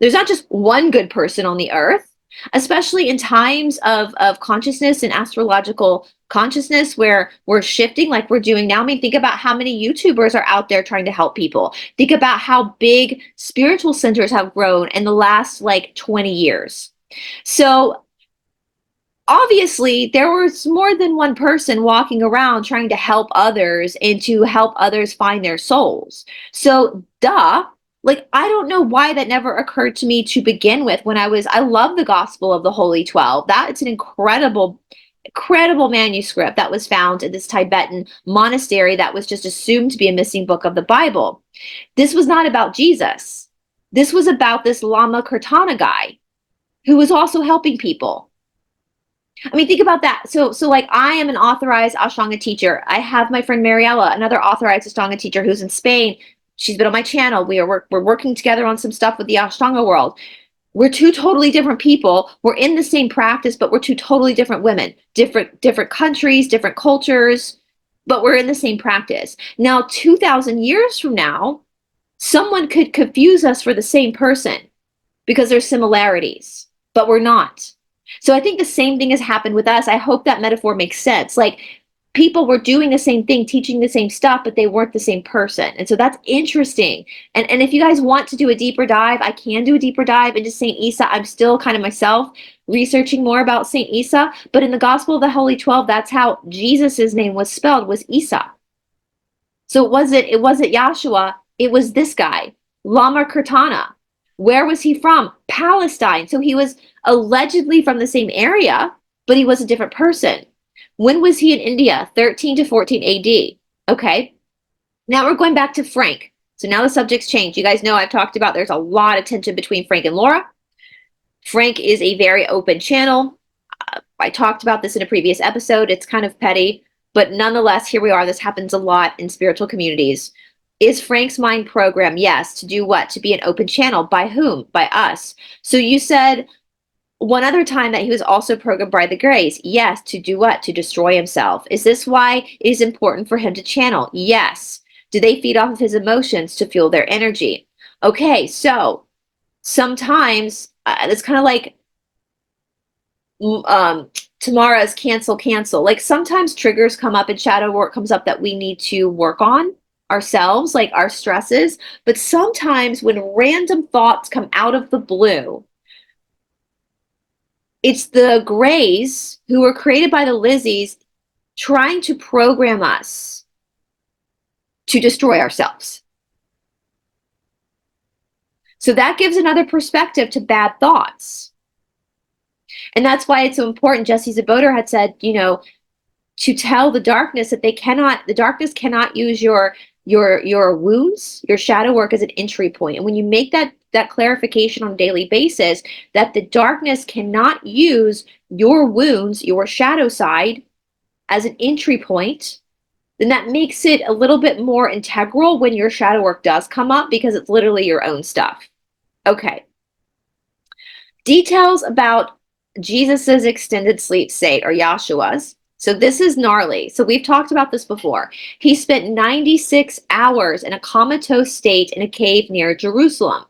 There's not just one good person on the earth, especially in times of consciousness and astrological consciousness where we're shifting like we're doing now. I mean, think about how many YouTubers are out there trying to help people. Think about how big spiritual centers have grown in the last like 20 years. So obviously there was more than one person walking around trying to help others and to help others find their souls. So duh, like I don't know why that never occurred to me to begin with. I love the Gospel of the Holy 12. That it's an incredible manuscript that was found in this Tibetan monastery that was just assumed to be a missing book of the Bible. This was not about Jesus. This was about this Lama Kirtana guy who was also helping people. I mean, think about that. So like I am an authorized Ashtanga teacher. I have my friend Mariella, another authorized Ashtanga teacher who's in Spain. She's been on my channel. We're working together on some stuff with the Ashtanga world. We're two totally different people. We're in the same practice, but we're two totally different women, different countries, different cultures, but we're in the same practice. Now, 2,000 years from now, someone could confuse us for the same person because there's similarities, but we're not. So I think the same thing has happened with us. I hope that metaphor makes sense. Like people were doing the same thing, teaching the same stuff, but they weren't the same person. And so that's interesting. And if you guys want to do a deeper dive, I can do a deeper dive into Saint Issa. I'm still kind of myself researching more about Saint Issa, but in the Gospel of the Holy 12, that's how Jesus's name was spelled, was Issa. So it wasn't Yahshua, it was this guy, Lama Kirtana. Where was he from? Palestine. So he was allegedly from the same area, but he was a different person. When was he in India? 13 to 14 AD. Okay. Now we're going back to Frank. So now the subject's changed. You guys know I've talked about there's a lot of tension between Frank and Laura. Frank is a very open channel. I talked about this in a previous episode. It's kind of petty, but nonetheless, here we are. This happens a lot in spiritual communities. Is Frank's mind programmed? Yes. To do what? To be an open channel. By whom? By us. So you said one other time that he was also programmed by the Greys. Yes. To do what? To destroy himself. Is this why it is important for him to channel? Yes. Do they feed off of his emotions to fuel their energy? Okay. So sometimes it's kind of like Tamara's cancel. Like sometimes triggers come up and shadow work comes up that we need to work on ourselves, like our stresses. But sometimes when random thoughts come out of the blue, it's the Greys who were created by the Lizzies trying to program us to destroy ourselves. So that gives another perspective to bad thoughts. And that's why it's so important. Jesse Zaboter had said, to tell the darkness that the darkness cannot use your wounds, your shadow work as an entry point. And when you make that clarification on a daily basis, that the darkness cannot use your wounds, your shadow side, as an entry point, then that makes it a little bit more integral when your shadow work does come up, because it's literally your own stuff. Okay. Details about Jesus's extended sleep state, or Yahshua's. So this is gnarly. So we've talked about this before. He spent 96 hours in a comatose state in a cave near Jerusalem.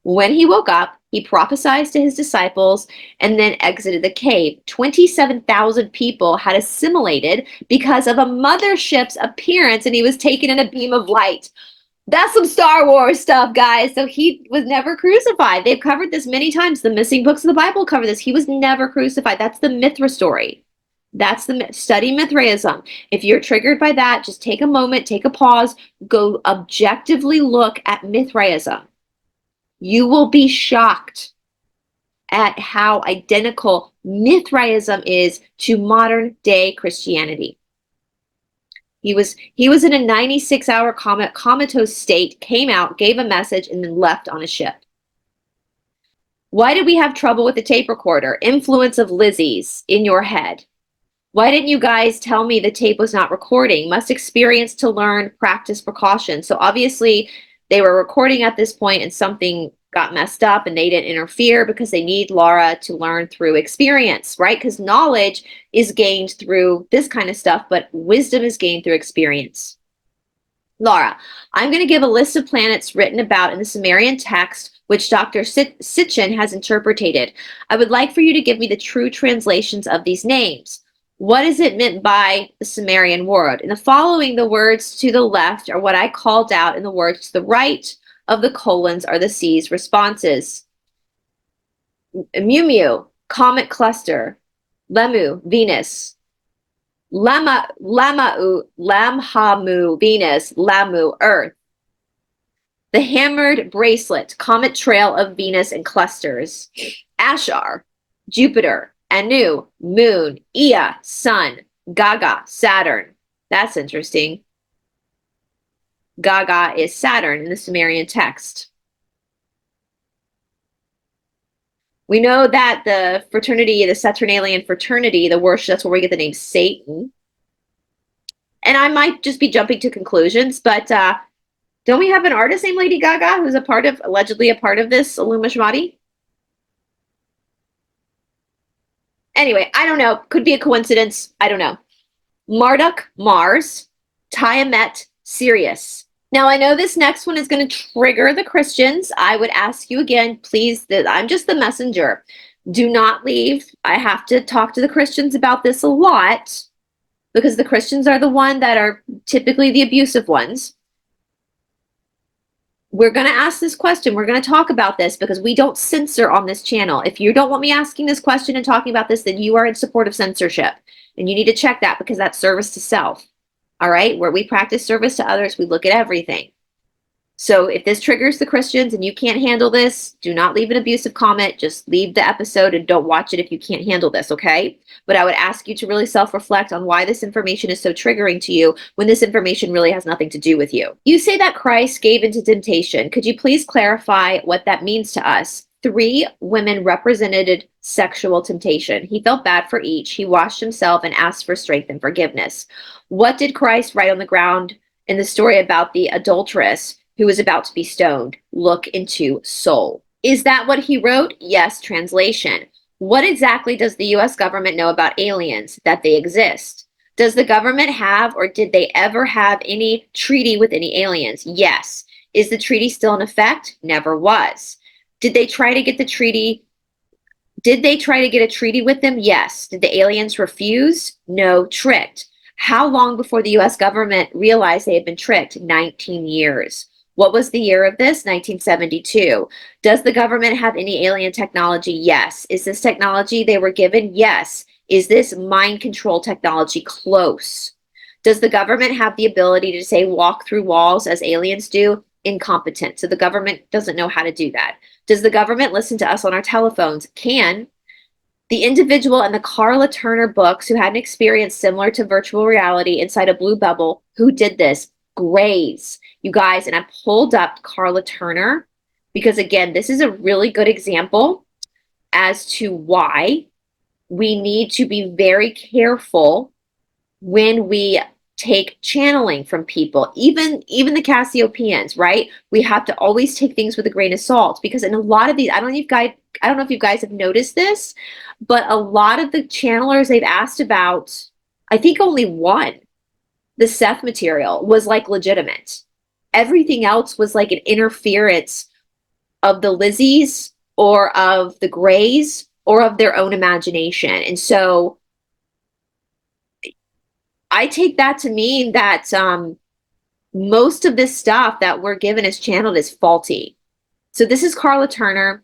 When he woke up, he prophesied to his disciples and then exited the cave. 27,000 people had assimilated because of a mothership's appearance, and he was taken in a beam of light. That's some Star Wars stuff, guys. So he was never crucified. They've covered this many times. The missing books of the Bible cover this. He was never crucified. That's the Mithra story. That's the study Mithraism. If you're triggered by that, just take a moment, take a pause, go objectively look at Mithraism. You will be shocked at how identical Mithraism is to modern day Christianity. He was in a 96-hour comatose state, came out, gave a message, and then left on a ship. Why did we have trouble with the tape recorder? Influence of Lizzie's in your head. Why didn't you guys tell me the tape was not recording? Must experience to learn, practice precaution. So obviously they were recording at this point and something got messed up and they didn't interfere, because they need Laura to learn through experience, right? Because knowledge is gained through this kind of stuff, but wisdom is gained through experience. Laura, I'm going to give a list of planets written about in the Sumerian text, which Dr. Sitchin has interpreted. I would like for you to give me the true translations of these names. What is it meant by the Sumerian word? In the following, the words to the left are what I called out, and the words to the right of the colons are the C's responses. Mu, comet cluster. Lemu, Venus. Lamhamu, Venus. Lamu, Earth. The hammered bracelet, comet trail of Venus and clusters. Ashar, Jupiter. Anu, Moon. Ea, Sun. Gaga, Saturn. That's interesting. Gaga is Saturn in the Sumerian text. We know that the fraternity, the Saturnalian fraternity, the worship, that's where we get the name Satan. And I might just be jumping to conclusions, but don't we have an artist named Lady Gaga who's allegedly a part of this Illumishmati? Anyway, I don't know. Could be a coincidence. I don't know. Marduk, Mars. Tiamat, Sirius. Now, I know this next one is going to trigger the Christians. I would ask you again, please, I'm just the messenger. Do not leave. I have to talk to the Christians about this a lot, because the Christians are the one that are typically the abusive ones. We're going to ask this question. We're going to talk about this, because we don't censor on this channel. If you don't want me asking this question and talking about this, then you are in support of censorship. And you need to check that, because that's service to self. All right, where we practice service to others, we look at everything. So if this triggers the Christians and you can't handle this, do not leave an abusive comment. Just leave the episode and don't watch it if you can't handle this, okay? But I would ask you to really self-reflect on why this information is so triggering to you when this information really has nothing to do with you. You say that Christ gave into temptation. Could you please clarify what that means to us? 3 women represented sexual temptation. He felt bad for each. He washed himself and asked for strength and forgiveness. What did Christ write on the ground in the story about the adulteress who was about to be stoned? Look into soul. Is that what he wrote? Yes, translation. What exactly does the U.S. government know about aliens, that they exist? Does the government have, or did they ever have, any treaty with any aliens? Yes. Is the treaty still in effect? Never was. Did they try to get the treaty? Did they try to get a treaty with them? Yes. Did the aliens refuse? No, tricked. How long before the U.S. government realized they had been tricked? 19 years. What was the year of this? 1972. Does the government have any alien technology? Yes. Is this technology they were given? Yes. Is this mind control technology? Close. Does the government have the ability to, say, walk through walls as aliens do? Incompetent. So the government doesn't know how to do that. Does the government listen to us on our telephones? Can. The individual in the Karla Turner books who had an experience similar to virtual reality inside a blue bubble, who did this? Grays. You guys, and I pulled up Karla Turner because, again, this is a really good example as to why we need to be very careful when we take channeling from people, even the Cassiopeans, right? We have to always take things with a grain of salt, because in a lot of these, I don't know if you guys have noticed this, but a lot of the channelers they've asked about, I think only one, the Seth material, was like legitimate. Everything else was like an interference of the Lizzies or of the Greys or of their own imagination. And so I take that to mean that most of this stuff that we're given as channeled is faulty. So this is Karla Turner.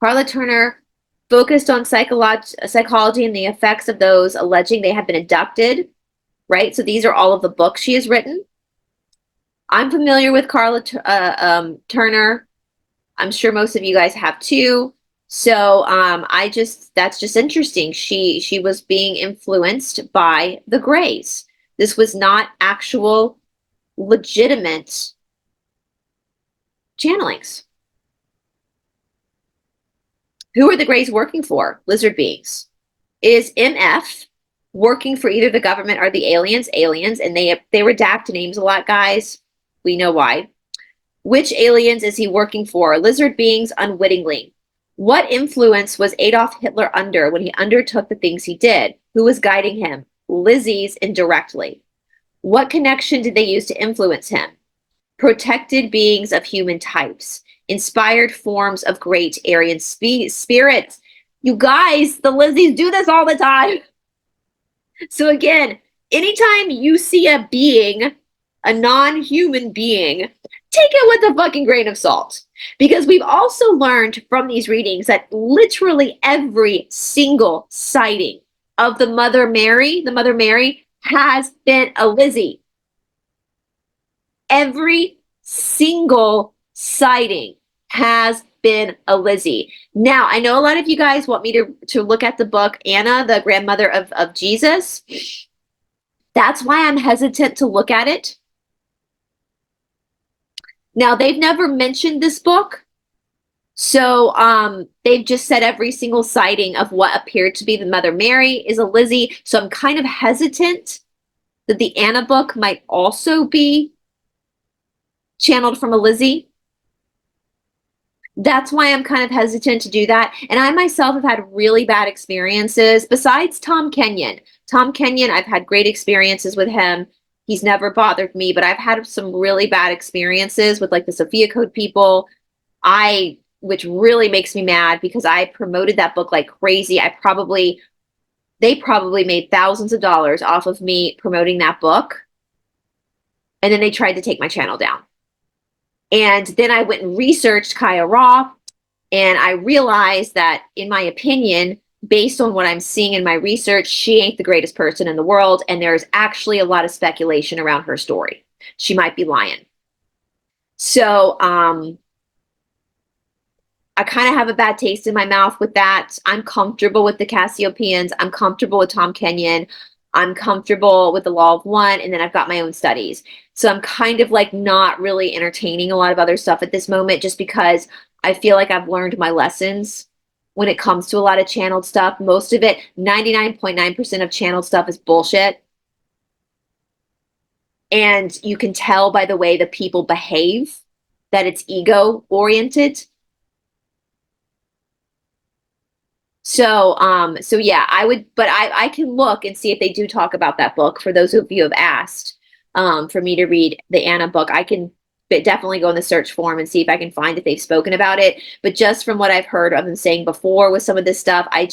Karla Turner focused on psychology and the effects of those alleging they have been abducted, right? So these are all of the books she has written. I'm familiar with Karla Turner. I'm sure most of you guys have too. So that's just interesting. She was being influenced by the Greys. This was not actual legitimate channelings. Who are the Greys working for? Lizard beings. Is MF working for either the government or the aliens? Aliens, and they redact names a lot, guys. We know why. Which aliens is he working for? Lizard beings, unwittingly. What influence was Adolf Hitler under when he undertook the things he did? Who was guiding him? Lizzies indirectly. What connection did they use to influence him? Protected beings of human types. Inspired forms of great Aryan spirits. You guys, the Lizzies do this all the time. So again, anytime you see a being, a non-human being, take it with a fucking grain of salt. Because we've also learned from these readings that literally every single sighting of the Mother Mary has been a Lizzie. Every single sighting has been a Lizzie. Now, I know a lot of you guys want me to look at the book Anna, the grandmother of Jesus. That's why I'm hesitant to look at it. Now, they've never mentioned this book. So they've just said every single sighting of what appeared to be the Mother Mary is a Lizzie. So I'm kind of hesitant that the Anna book might also be channeled from a Lizzie. That's why I'm kind of hesitant to do that. And I myself have had really bad experiences besides Tom Kenyon. Tom Kenyon, I've had great experiences with him. He's never bothered me, but I've had some really bad experiences with like the Sophia Code people. Which really makes me mad because I promoted that book like crazy. They probably made thousands of dollars off of me promoting that book. And then they tried to take my channel down. And then I went and researched Kaya Ra, and I realized that, in my opinion, based on what I'm seeing in my research, she ain't the greatest person in the world, and there's actually a lot of speculation around her story. She might be lying. So, I kind of have a bad taste in my mouth with that. I'm comfortable with the Cassiopeans. I'm comfortable with Tom Kenyon. I'm comfortable with the Law of One, and then I've got my own studies. So I'm kind of like not really entertaining a lot of other stuff at this moment just because I feel like I've learned my lessons when it comes to a lot of channeled stuff. Most of it, 99.9% of channeled stuff is bullshit. And you can tell by the way the people behave that it's ego-oriented. So yeah, I can look and see if they do talk about that book. For those of you who have asked for me to read the Anna book, I can definitely go in the search form and see if I can find if they've spoken about it. But just from what I've heard of them saying before with some of this stuff, and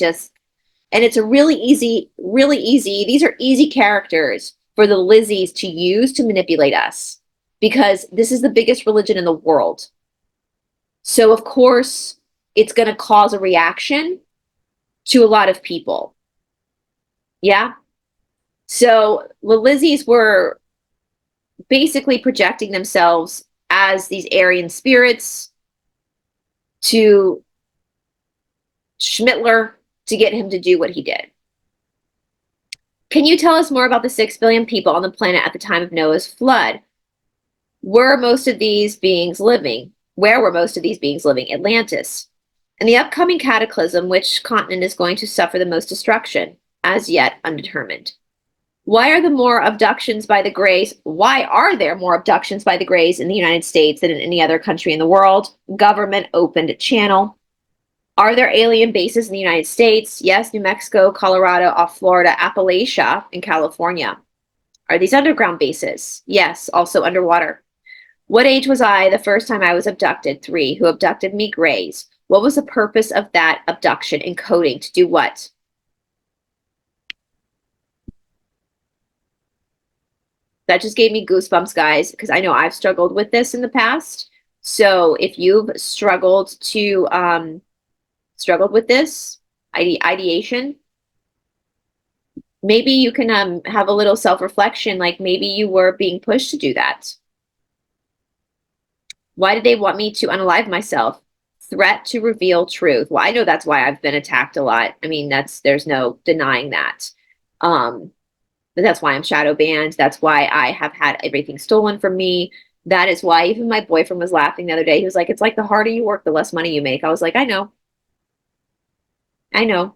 it's a really easy, these are easy characters for the Lizzies to use to manipulate us, because this is the biggest religion in the world. So of course, it's going to cause a reaction to a lot of people. Yeah. So the Lizzies were basically projecting themselves as these Aryan spirits to Schmittler to get him to do what he did. Can you tell us more about the 6 billion people on the planet at the time of Noah's flood? Were most of these beings living? Where were most of these beings living? Atlantis. In the upcoming cataclysm, which continent is going to suffer the most destruction? As yet undetermined. Why are there more abductions by the Greys? Why are there more abductions by the Greys in the United States than in any other country in the world? Government opened channel. Are there alien bases in the United States? Yes, New Mexico, Colorado, off Florida, Appalachia, and California. Are these underground bases? Yes, also underwater. What age was I the first time I was abducted? 3. Who abducted me? Greys. What was the purpose of that abduction? Encoding. To do what? That just gave me goosebumps, guys, because I know I've struggled with this in the past. So if you've struggled with this ideation, maybe you can have a little self-reflection, like maybe you were being pushed to do that. Why did they want me to unalive myself? Threat to reveal truth. Well, I know that's why I've been attacked a lot. I mean, there's no denying that. But that's why I'm shadow banned. That's why I have had everything stolen from me. That is why even my boyfriend was laughing the other day. He was like, it's like the harder you work, the less money you make. I was like, I know. I know.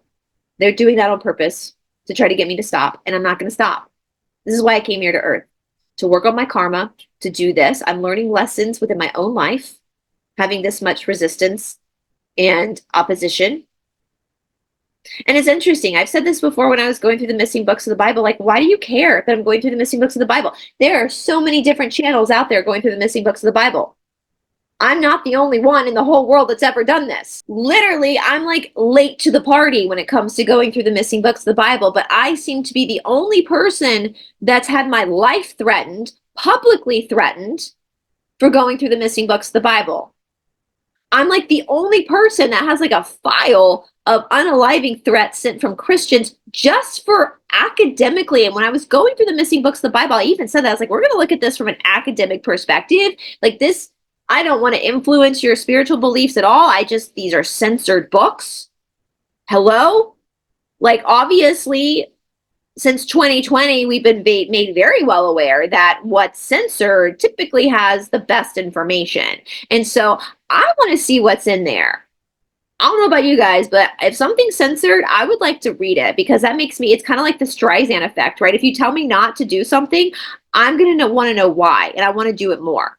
They're doing that on purpose to try to get me to stop, and I'm not going to stop. This is why I came here to Earth, to work on my karma, to do this. I'm learning lessons within my own life, having this much resistance and opposition. And it's interesting. I've said this before when I was going through the missing books of the Bible. Like, why do you care that I'm going through the missing books of the Bible? There are so many different channels out there going through the missing books of the Bible. I'm not the only one in the whole world that's ever done this. Literally, I'm like late to the party when it comes to going through the missing books of the Bible, but I seem to be the only person that's had my life threatened, publicly threatened, for going through the missing books of the Bible. I'm like the only person that has like a file of unaliving threats sent from Christians just for academically. And when I was going through the missing books of the Bible, I even said that. I was like, we're going to look at this from an academic perspective. Like this, I don't want to influence your spiritual beliefs at all. These are censored books. Hello? Like, obviously, since 2020, we've been made very well aware that what's censored typically has the best information. And so I want to see what's in there. I don't know about you guys, but if something's censored, I would like to read it because that makes me, it's kind of like the Streisand effect, right? If you tell me not to do something, I'm going to want to know why, and I want to do it more.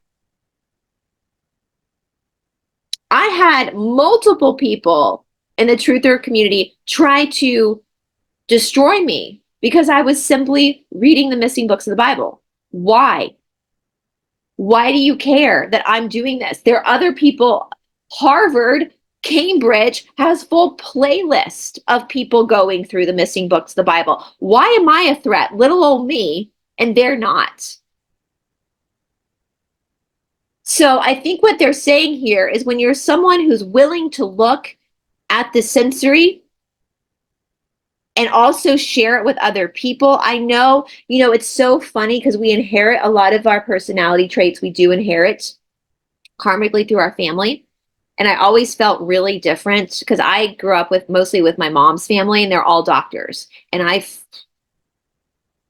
I had multiple people in the truther community try to destroy me because I was simply reading the missing books of the Bible. Why? Why do you care that I'm doing this? There are other people, Harvard, Cambridge has full playlist of people going through the missing books of the Bible. Why am I a threat? Little old me, and they're not. So I think what they're saying here is when you're someone who's willing to look at the sensory and also share it with other people. I know, it's so funny because we inherit a lot of our personality traits. We do inherit karmically through our family. And I always felt really different because I grew up mostly with my mom's family, and they're all doctors. And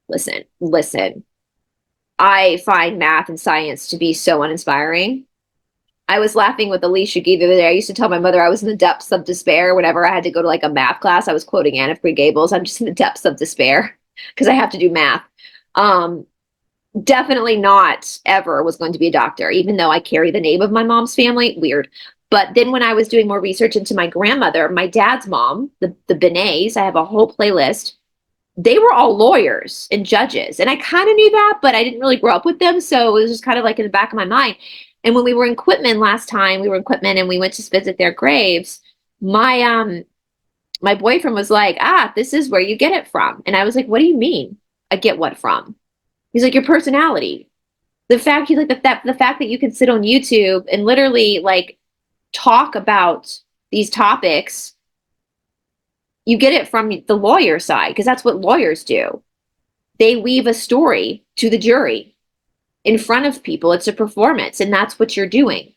listen. I find math and science to be so uninspiring. I was laughing with Alicia Gee the other day. I used to tell my mother I was in the depths of despair whenever I had to go to like a math class. I was quoting Anna Free Gables. I'm just in the depths of despair because I have to do math. Definitely not ever was going to be a doctor, even though I carry the name of my mom's family. Weird. But then when I was doing more research into my grandmother, my dad's mom, the Benets, I have a whole playlist. They were all lawyers and judges. And I kind of knew that, but I didn't really grow up with them. So it was just kind of like in the back of my mind. And when we were in Quitman last time, we were in Quitman and we went to visit their graves. My boyfriend was like, this is where you get it from. And I was like, what do you mean? I get what from? He's like, your personality. The fact that you can sit on YouTube and literally like talk about these topics, you get it from the lawyer side, because that's what lawyers do. They weave a story to the jury in front of people. It's a performance, and that's what you're doing.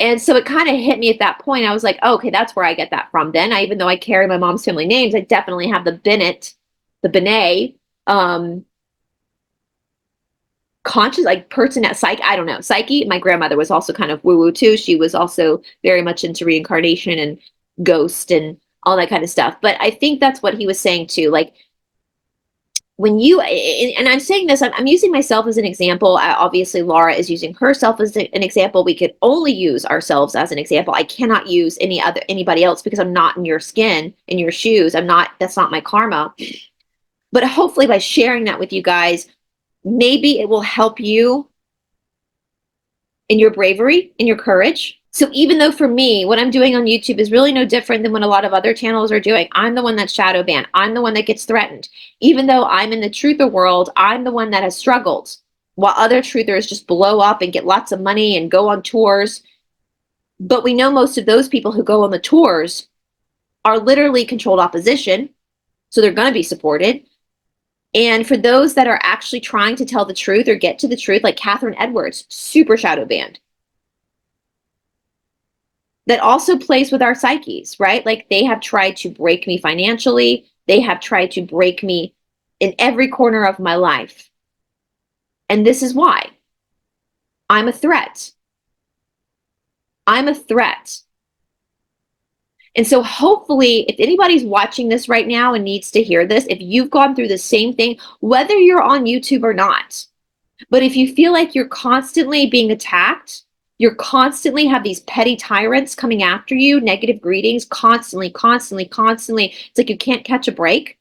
And so it kind of hit me at that point. I was like, oh, okay, that's where I get that from then. Even though I carry my mom's family names, I definitely have the Bennett, the Benet, conscious, like person at psyche, I don't know, psyche. My grandmother was also kind of woo-woo too. She was also very much into reincarnation and ghost and all that kind of stuff. But I think that's what he was saying too. Like when you, and I'm saying this, I'm using myself as an example. Obviously, Laura is using herself as an example. We could only use ourselves as an example. I cannot use anybody else because I'm not in your skin, in your shoes. That's not my karma. But hopefully by sharing that with you guys, maybe it will help you in your bravery, in your courage. So even though for me, what I'm doing on YouTube is really no different than what a lot of other channels are doing, I'm the one that's shadow banned. I'm the one that gets threatened. Even though I'm in the truther world, I'm the one that has struggled. While other truthers just blow up and get lots of money and go on tours. But we know most of those people who go on the tours are literally controlled opposition. So they're going to be supported. And for those that are actually trying to tell the truth or get to the truth, like Catherine Edwards, super shadow banned. That also plays with our psyches, right? Like they have tried to break me financially. They have tried to break me in every corner of my life. And this is why. I'm a threat. I'm a threat. And so hopefully, if anybody's watching this right now and needs to hear this, if you've gone through the same thing, whether you're on YouTube or not, but if you feel like you're constantly being attacked, you're constantly have these petty tyrants coming after you, negative greetings, constantly. It's like you can't catch a break.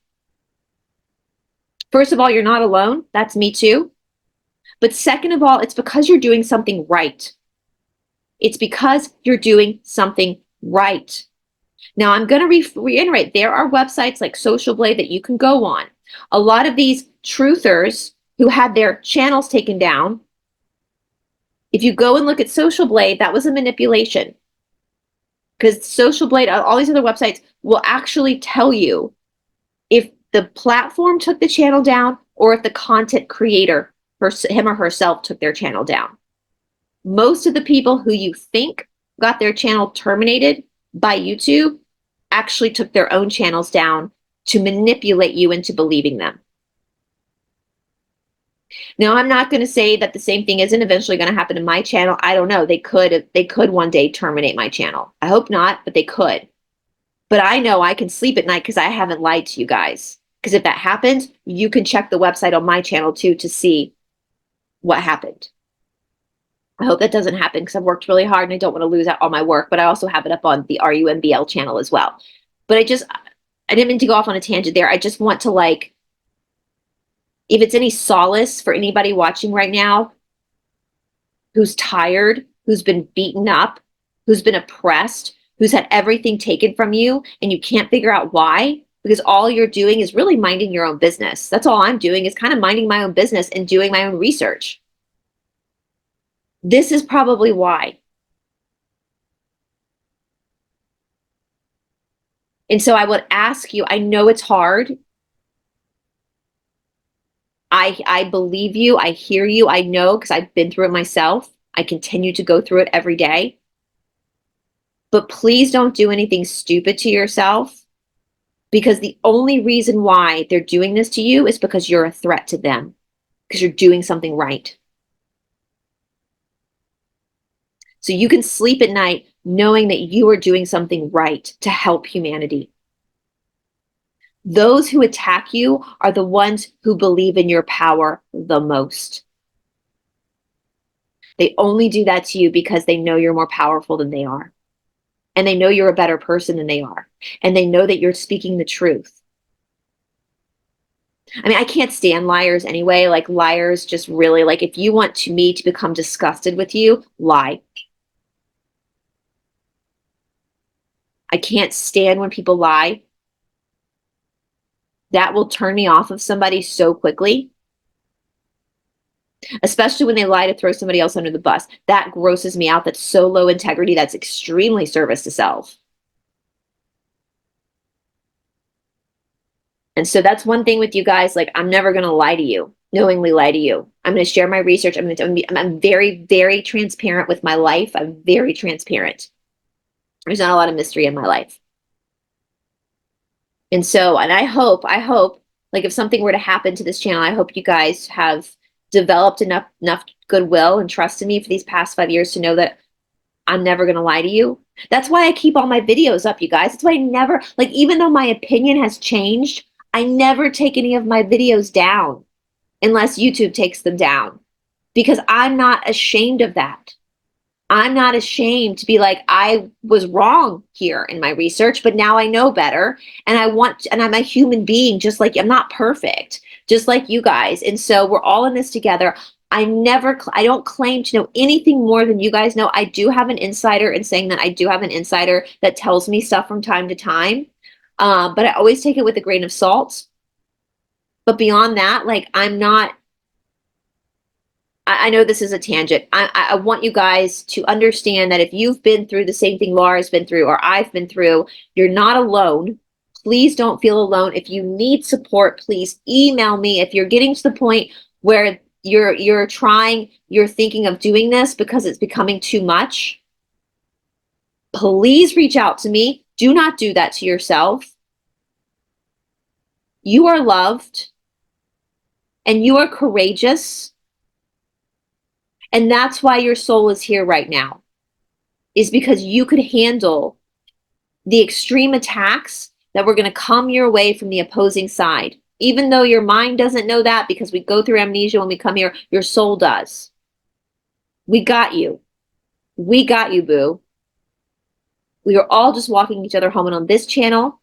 First of all, you're not alone. That's me too. But second of all, it's because you're doing something right. It's because you're doing something right. Now, I'm going to reiterate, there are websites like Social Blade that you can go on. A lot of these truthers who had their channels taken down, if you go and look at Social Blade, that was a manipulation. Because Social Blade, all these other websites will actually tell you if the platform took the channel down or if the content creator, him or herself, took their channel down. Most of the people who you think got their channel terminated by YouTube actually took their own channels down to manipulate you into believing them. Now, I'm not going to say that the same thing isn't eventually going to happen to my channel. I don't know. They could one day terminate my channel. I hope not, but they could. But I know I can sleep at night because I haven't lied to you guys. Because if that happens, you can check the website on my channel too to see what happened. I hope that doesn't happen because I've worked really hard and I don't want to lose out all my work, but I also have it up on the RUMBL channel as well. But I didn't mean to go off on a tangent there. I just want to, like, if it's any solace for anybody watching right now who's tired, who's been beaten up, who's been oppressed, who's had everything taken from you and you can't figure out why, because all you're doing is really minding your own business. That's all I'm doing, is kind of minding my own business and doing my own research. This is probably why. And so I would ask you, I know it's hard. I believe you. I hear you. I know because I've been through it myself. I continue to go through it every day. But please don't do anything stupid to yourself, because the only reason why they're doing this to you is because you're a threat to them, because you're doing something right. So you can sleep at night knowing that you are doing something right to help humanity. Those who attack you are the ones who believe in your power the most. They only do that to you because they know you're more powerful than they are. And they know you're a better person than they are. And they know that you're speaking the truth. I mean, I can't stand liars anyway. Like, liars just really, like, if you want me to become disgusted with you, lie. I can't stand when people lie. That will turn me off of somebody so quickly. Especially when they lie to throw somebody else under the bus. That grosses me out. That's so low integrity. That's extremely service to self. And so that's one thing with you guys. Like, I'm never going to lie to you, knowingly lie to you. I'm going to share my research. I'm very, very transparent with my life. I'm very transparent. There's not a lot of mystery in my life. And so, and I hope, like if something were to happen to this channel, I hope you guys have developed enough goodwill and trust in me for these past 5 years to know that I'm never going to lie to you. That's why I keep all my videos up, you guys. That's why I never, like, even though my opinion has changed, I never take any of my videos down unless YouTube takes them down, because I'm not ashamed of that. I'm not ashamed to be like, I was wrong here in my research, but now I know better. And I'm a human being, just like, I'm not perfect, just like you guys. And so we're all in this together. I don't claim to know anything more than you guys know. I do have an insider in saying that I do have an insider that tells me stuff from time to time. But I always take it with a grain of salt. But beyond that, like, I know this is a tangent. I want you guys to understand that if you've been through the same thing Laura's been through or I've been through, you're not alone. Please don't feel alone. If you need support, please email me. If you're getting to the point where you're thinking of doing this because it's becoming too much, please reach out to me. Do not do that to yourself. You are loved and you are courageous. And that's why your soul is here right now, is because you could handle the extreme attacks that were going to come your way from the opposing side. Even though your mind doesn't know that, because we go through amnesia when we come here, your soul does. We got you. We got you, boo. We are all just walking each other home. And on this channel,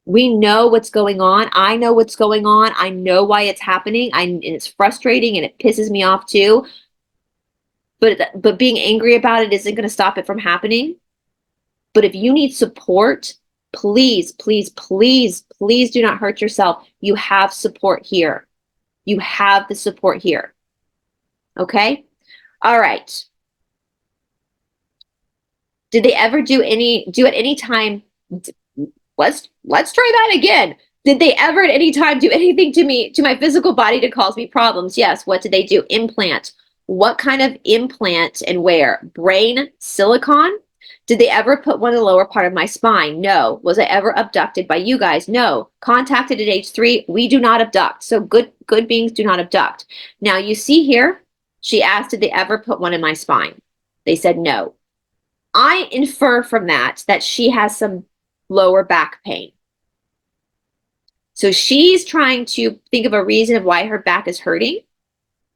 we know what's going on. I know what's going on. I know why it's happening. And it's frustrating and it pisses me off too. But being angry about it isn't going to stop it from happening. But if you need support, please, please, please, please do not hurt yourself. You have support here. You have the support here. Okay? All right. Did they ever do at any time? Let's try that again. Did they ever at any time do anything to my physical body to cause me problems? Yes. What did they do? Implant. What kind of implant and where? Brain silicon? Did they ever put one in the lower part of my spine? No. Was I ever abducted by you guys? No. Contacted at age 3? We do not abduct. So good beings do not abduct. Now you see here, she asked, did they ever put one in my spine? They said no. I infer from that she has some lower back pain. So she's trying to think of a reason of why her back is hurting.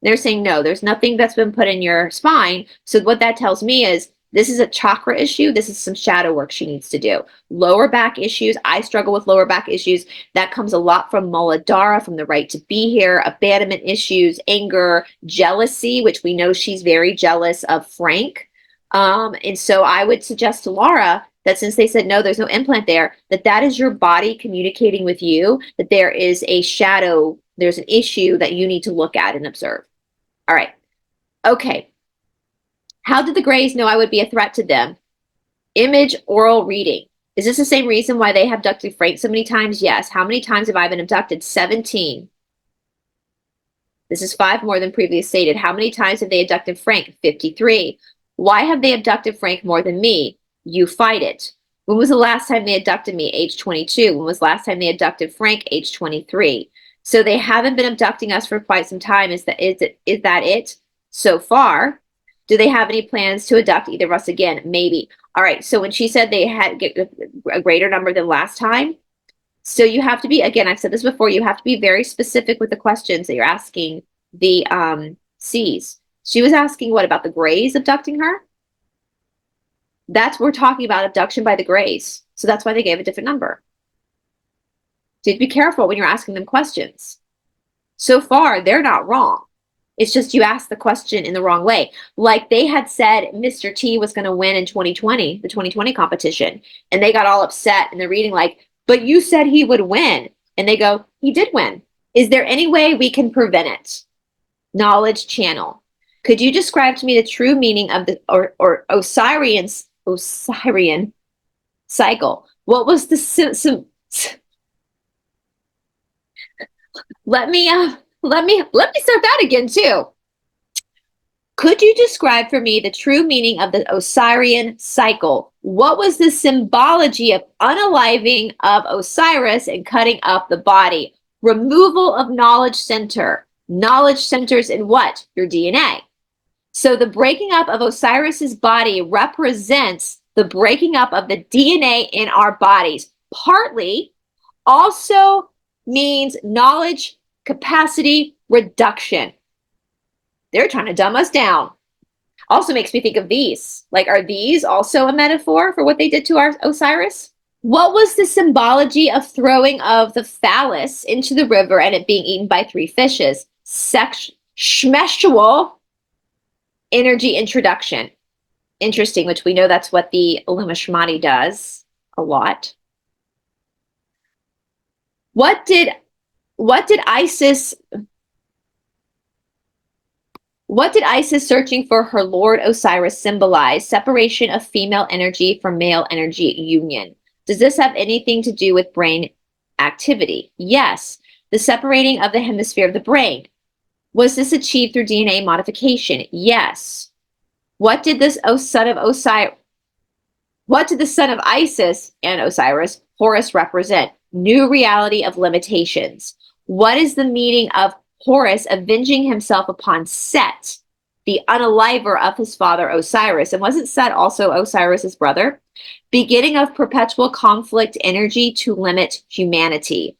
They're saying, no, there's nothing that's been put in your spine. So what that tells me is this is a chakra issue. This is some shadow work she needs to do. Lower back issues. I struggle with lower back issues. That comes a lot from Muladhara, from the right to be here, abandonment issues, anger, jealousy, which we know she's very jealous of Frank. And so I would suggest to Laura that since they said, no, there's no implant there, that is your body communicating with you, that there is a shadow, there's an issue that you need to look at and observe. All right. Okay. How did the Greys know I would be a threat to them? Image, oral reading. Is this the same reason why they have abducted Frank so many times? Yes. How many times have I been abducted? 17. This is 5 more than previously stated. How many times have they abducted Frank? 53. Why have they abducted Frank more than me? You fight it. When was the last time they abducted me? Age 22. When was the last time they abducted Frank? Age 23. So they haven't been abducting us for quite some time. Is that it so far? Do they have any plans to abduct either of us again? Maybe. All right. So when she said they had a greater number than last time, so you have to be, again, I've said this before, you have to be very specific with the questions that you're asking the C's. She was asking what about the Greys abducting her? We're talking about abduction by the Greys. So that's why they gave a different number. So you have to be careful when you're asking them questions. So far, they're not wrong. It's just you asked the question in the wrong way. Like they had said Mr. T was going to win in 2020, the 2020 competition. And they got all upset in the reading like, but you said he would win. And they go, he did win. Is there any way we can prevent it? Knowledge channel. Could you describe to me the true meaning of the or Osirian cycle? What was the Let me start that again too. Could you describe for me the true meaning of the Osirian cycle? What was the symbology of unaliving of Osiris and cutting up the body? Removal of knowledge center. Knowledge centers in what? Your DNA. So the breaking up of Osiris's body represents the breaking up of the DNA in our bodies. Partly also means knowledge capacity reduction. They're trying to dumb us down. Also makes me think of these. Like, are these also a metaphor for what they did to our Osiris? What was the symbology of throwing of the phallus into the river and it being eaten by 3 fishes? Shmestual energy introduction. Interesting, which we know that's what the Illuminati does a lot. What did Isis searching for her Lord Osiris symbolize? Separation of female energy from male energy union. Does this have anything to do with brain activity? Yes. The separating of the hemisphere of the brain. Was this achieved through DNA modification? Yes. What did the son of Isis and Osiris, Horus, represent? New reality of limitations. What is the meaning of Horus avenging himself upon Set, the unaliver of his father Osiris? And wasn't Set also Osiris's brother? Beginning of perpetual conflict energy to limit humanity.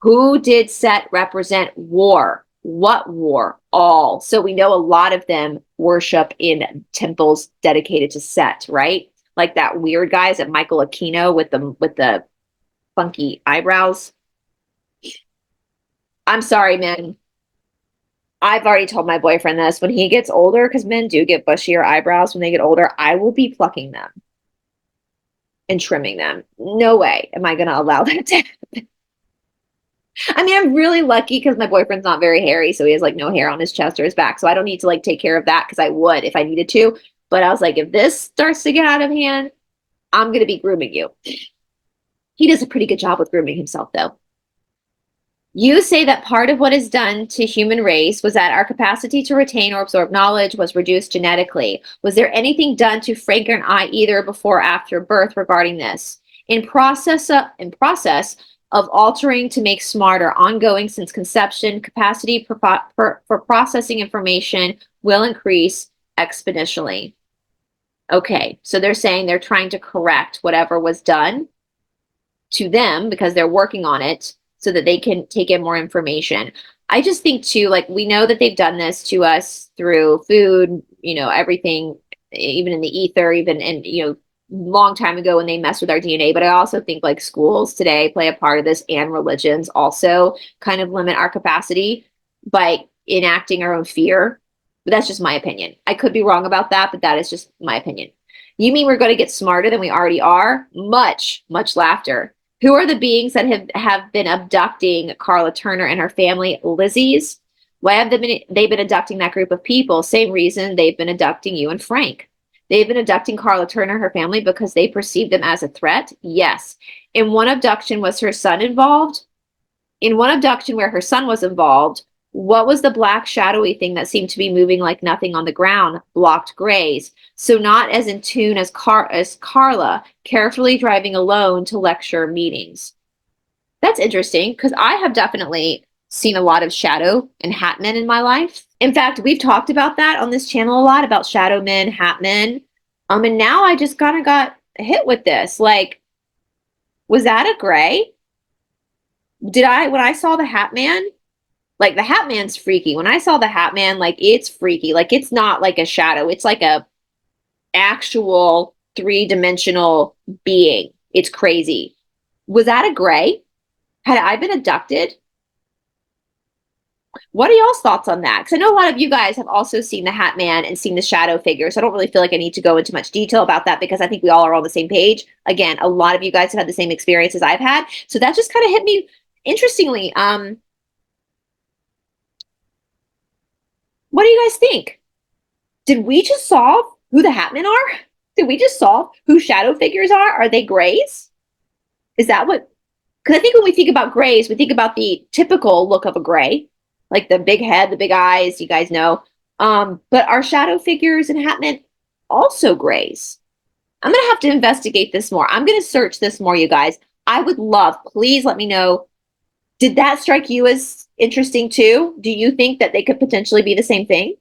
Who did Set represent? War. What war? All. So we know a lot of them worship in temples dedicated to Set, right? Like that weird guy, is it Michael Aquino with the funky eyebrows? I'm sorry, man. I've already told my boyfriend this. When he gets older, because men do get bushier eyebrows when they get older, I will be plucking them and trimming them. No way am I going to allow that to happen. I mean, I'm really lucky because my boyfriend's not very hairy, so he has like no hair on his chest or his back. So I don't need to like take care of that because I would if I needed to. But I was like, if this starts to get out of hand, I'm going to be grooming you. He does a pretty good job with grooming himself, though. You say that part of what is done to human race was that our capacity to retain or absorb knowledge was reduced genetically. Was there anything done to Frank and I either before or after birth regarding this? In process of altering to make smarter, ongoing since conception, capacity for processing information will increase exponentially. Okay, so they're saying they're trying to correct whatever was done to them because they're working on it so that they can take in more information. I just think too, like, we know that they've done this to us through food, everything, even in the ether, even in, long time ago when they messed with our DNA. But I also think like schools today play a part of this, and religions also kind of limit our capacity by enacting our own fear. But that's just my opinion. I could be wrong about that, but that is just my opinion. You mean we're going to get smarter than we already are? Much, much laughter. Who are the beings that have been abducting Karla Turner and her family? Lizzie's. Why have they been abducting that group of people? Same reason they've been abducting you and Frank. They've been abducting Karla Turner and her family because they perceive them as a threat? Yes. In one abduction, was her son involved? In one abduction where her son was involved, what was the black shadowy thing that seemed to be moving like nothing on the ground? Blocked grays. So not as in tune as Karla, carefully driving alone to lecture meetings. That's interesting because I have definitely seen a lot of shadow and hat men in my life. In fact, we've talked about that on this channel a lot, about shadow men, hat men. And now I just kind of got hit with this. Like, was that a gray? When I saw the hat man, like the hat man's freaky. When I saw the hat man, like it's freaky. Like it's not like a shadow. It's like a actual 3-dimensional being. It's crazy. Was that a gray? Had I been abducted? What are y'all's thoughts on that? Because I know a lot of you guys have also seen the Hat Man and seen the shadow figure. So I don't really feel like I need to go into much detail about that because I think we all are on the same page. Again, a lot of you guys have had the same experiences I've had. So that just kind of hit me interestingly. What do you guys think? Did we just solve who the Hat Men are? Did we just solve who shadow figures are? Are they grays? Is that what Because I think when we think about grays, we think about the typical look of a gray, like the big head, the big eyes, you guys know. But our shadow figures and Hatman also grays. I'm going to have to investigate this more. I'm going to search this more, you guys. I would love, please let me know. Did that strike you as interesting too? Do you think that they could potentially be the same thing?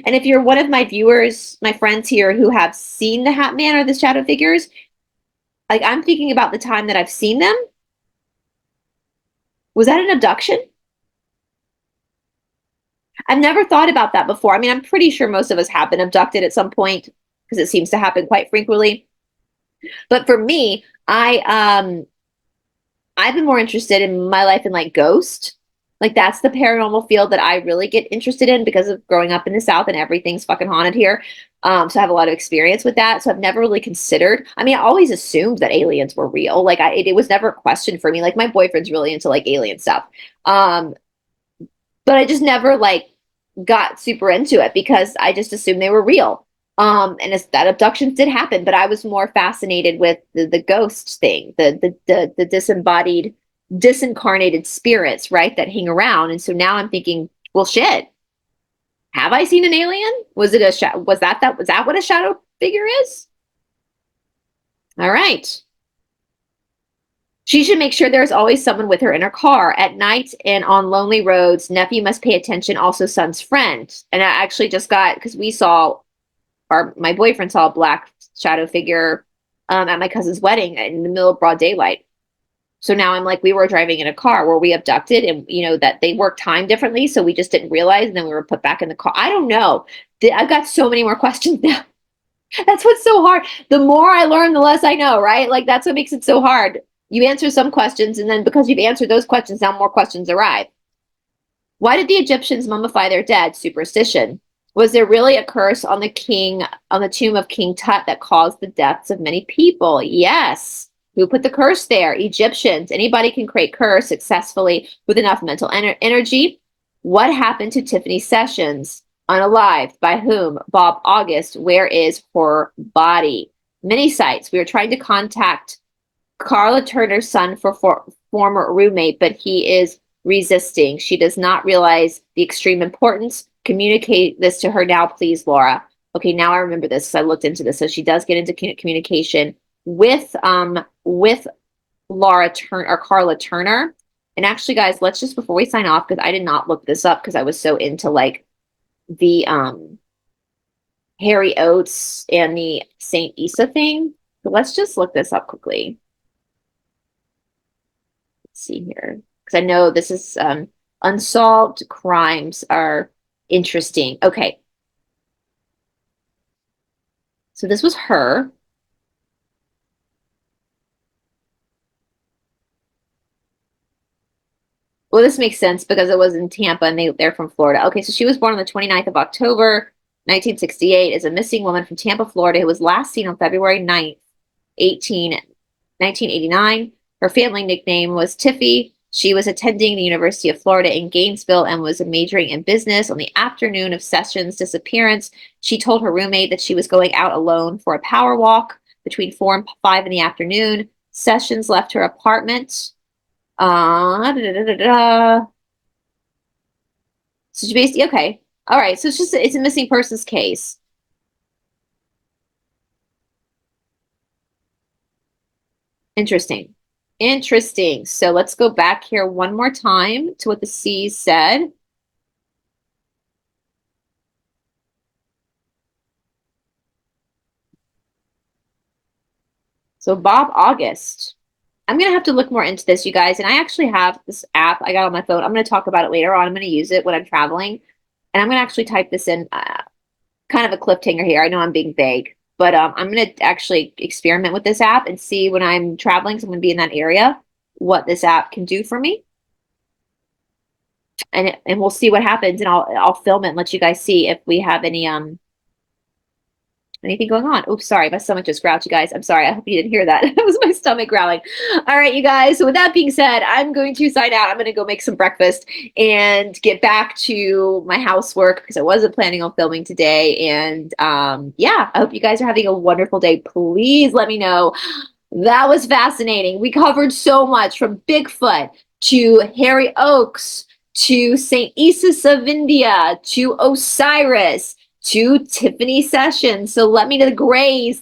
And if you're one of my viewers, my friends here who have seen the Hat Man or the shadow figures, like I'm thinking about the time that I've seen them. Was that an abduction? I've never thought about that before. I mean, I'm pretty sure most of us have been abducted at some point because it seems to happen quite frequently. But for me, I've been more interested in my life in like ghost. Like that's the paranormal field that I really get interested in because of growing up in the South and everything's fucking haunted here. So I have a lot of experience with that. So I've never really considered. I mean, I always assumed that aliens were real. Like it was never a question for me. Like my boyfriend's really into like alien stuff. But I just never like got super into it because I just assumed they were real. And it's, that abductions did happen, but I was more fascinated with the ghost thing, the disembodied, disincarnated spirits, right, that hang around. And so now I'm thinking, well, shit, have I seen an alien? Was it a was that what a shadow figure is? All right. She should make sure there's always someone with her in her car at night and on lonely roads. Nephew must pay attention. Also, son's friend. And I actually just got, because we saw, my boyfriend saw a black shadow figure at my cousin's wedding in the middle of broad daylight. So now I'm like, we were driving in a car where we abducted, and you know that they work time differently, so we just didn't realize, and then we were put back in the car. I don't know. I've got so many more questions now. That's what's so hard. The more I learn, the less I know, right? Like that's what makes it so hard. You answer some questions, and then because you've answered those questions, now more questions arrive. Why did the Egyptians mummify their dead? Superstition. Was there really a curse on the tomb of King Tut that caused the deaths of many people? Yes. Who put the curse there? Egyptians. Anybody can create curse successfully with enough mental energy. What happened to Tiffany Sessions? Unalived. By whom? Bob August. Where is her body? Many sites. We are trying to contact Karla Turner's son for former roommate, but he is resisting. She does not realize the extreme importance. Communicate this to her now, please, Laura. Okay, now I remember this because I looked into this. So she does get into communication with Laura Turner or Karla Turner. And actually, guys, let's just, before we sign off, because I did not look this up because I was so into like the Harry Oates and the Saint Issa thing. So let's just look this up quickly. Let's see here. Because I know this is unsolved crimes are interesting. Okay. So this was her. Well, this makes sense because it was in Tampa and they're from Florida. Okay, so she was born on the 29th of October, 1968, as a missing woman from Tampa, Florida, who was last seen on February 9th, 1989. Her family nickname was Tiffy. She was attending the University of Florida in Gainesville and was majoring in business. On the afternoon of Sessions' disappearance, she told her roommate that she was going out alone for a power walk between 4 and 5 in the afternoon. Sessions left her apartment. So she basically, okay. All right. So it's a missing persons case. Interesting. Interesting. So let's go back here one more time to what the C said. So Bob August. I'm going to have to look more into this, you guys. And I actually have this app I got on my phone. I'm going to talk about it later on. I'm going to use it when I'm traveling. And I'm going to actually type this in, kind of a cliffhanger here. I know I'm being vague, but I'm going to actually experiment with this app and see when I'm traveling, so I'm going to be in that area, what this app can do for me. And we'll see what happens, and I'll film it and let you guys see if we have any anything going on. Oops, sorry, my stomach just growled, you guys. I'm sorry. I hope you didn't hear that. It was my stomach growling. All right, you guys. So with that being said, I'm going to sign out. I'm going to go make some breakfast and get back to my housework because I wasn't planning on filming today. And yeah, I hope you guys are having a wonderful day. Please let me know That was fascinating. We covered so much, from Bigfoot to Harry Oakes to St. Isis of India to Osiris to Tiffany Sessions. So let me know the grays.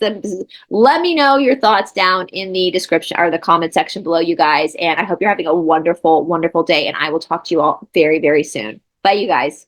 Let me know your thoughts down in the description or the comment section below, you guys. And I hope you're having a wonderful, wonderful day. And I will talk to you all very, very soon. Bye, you guys.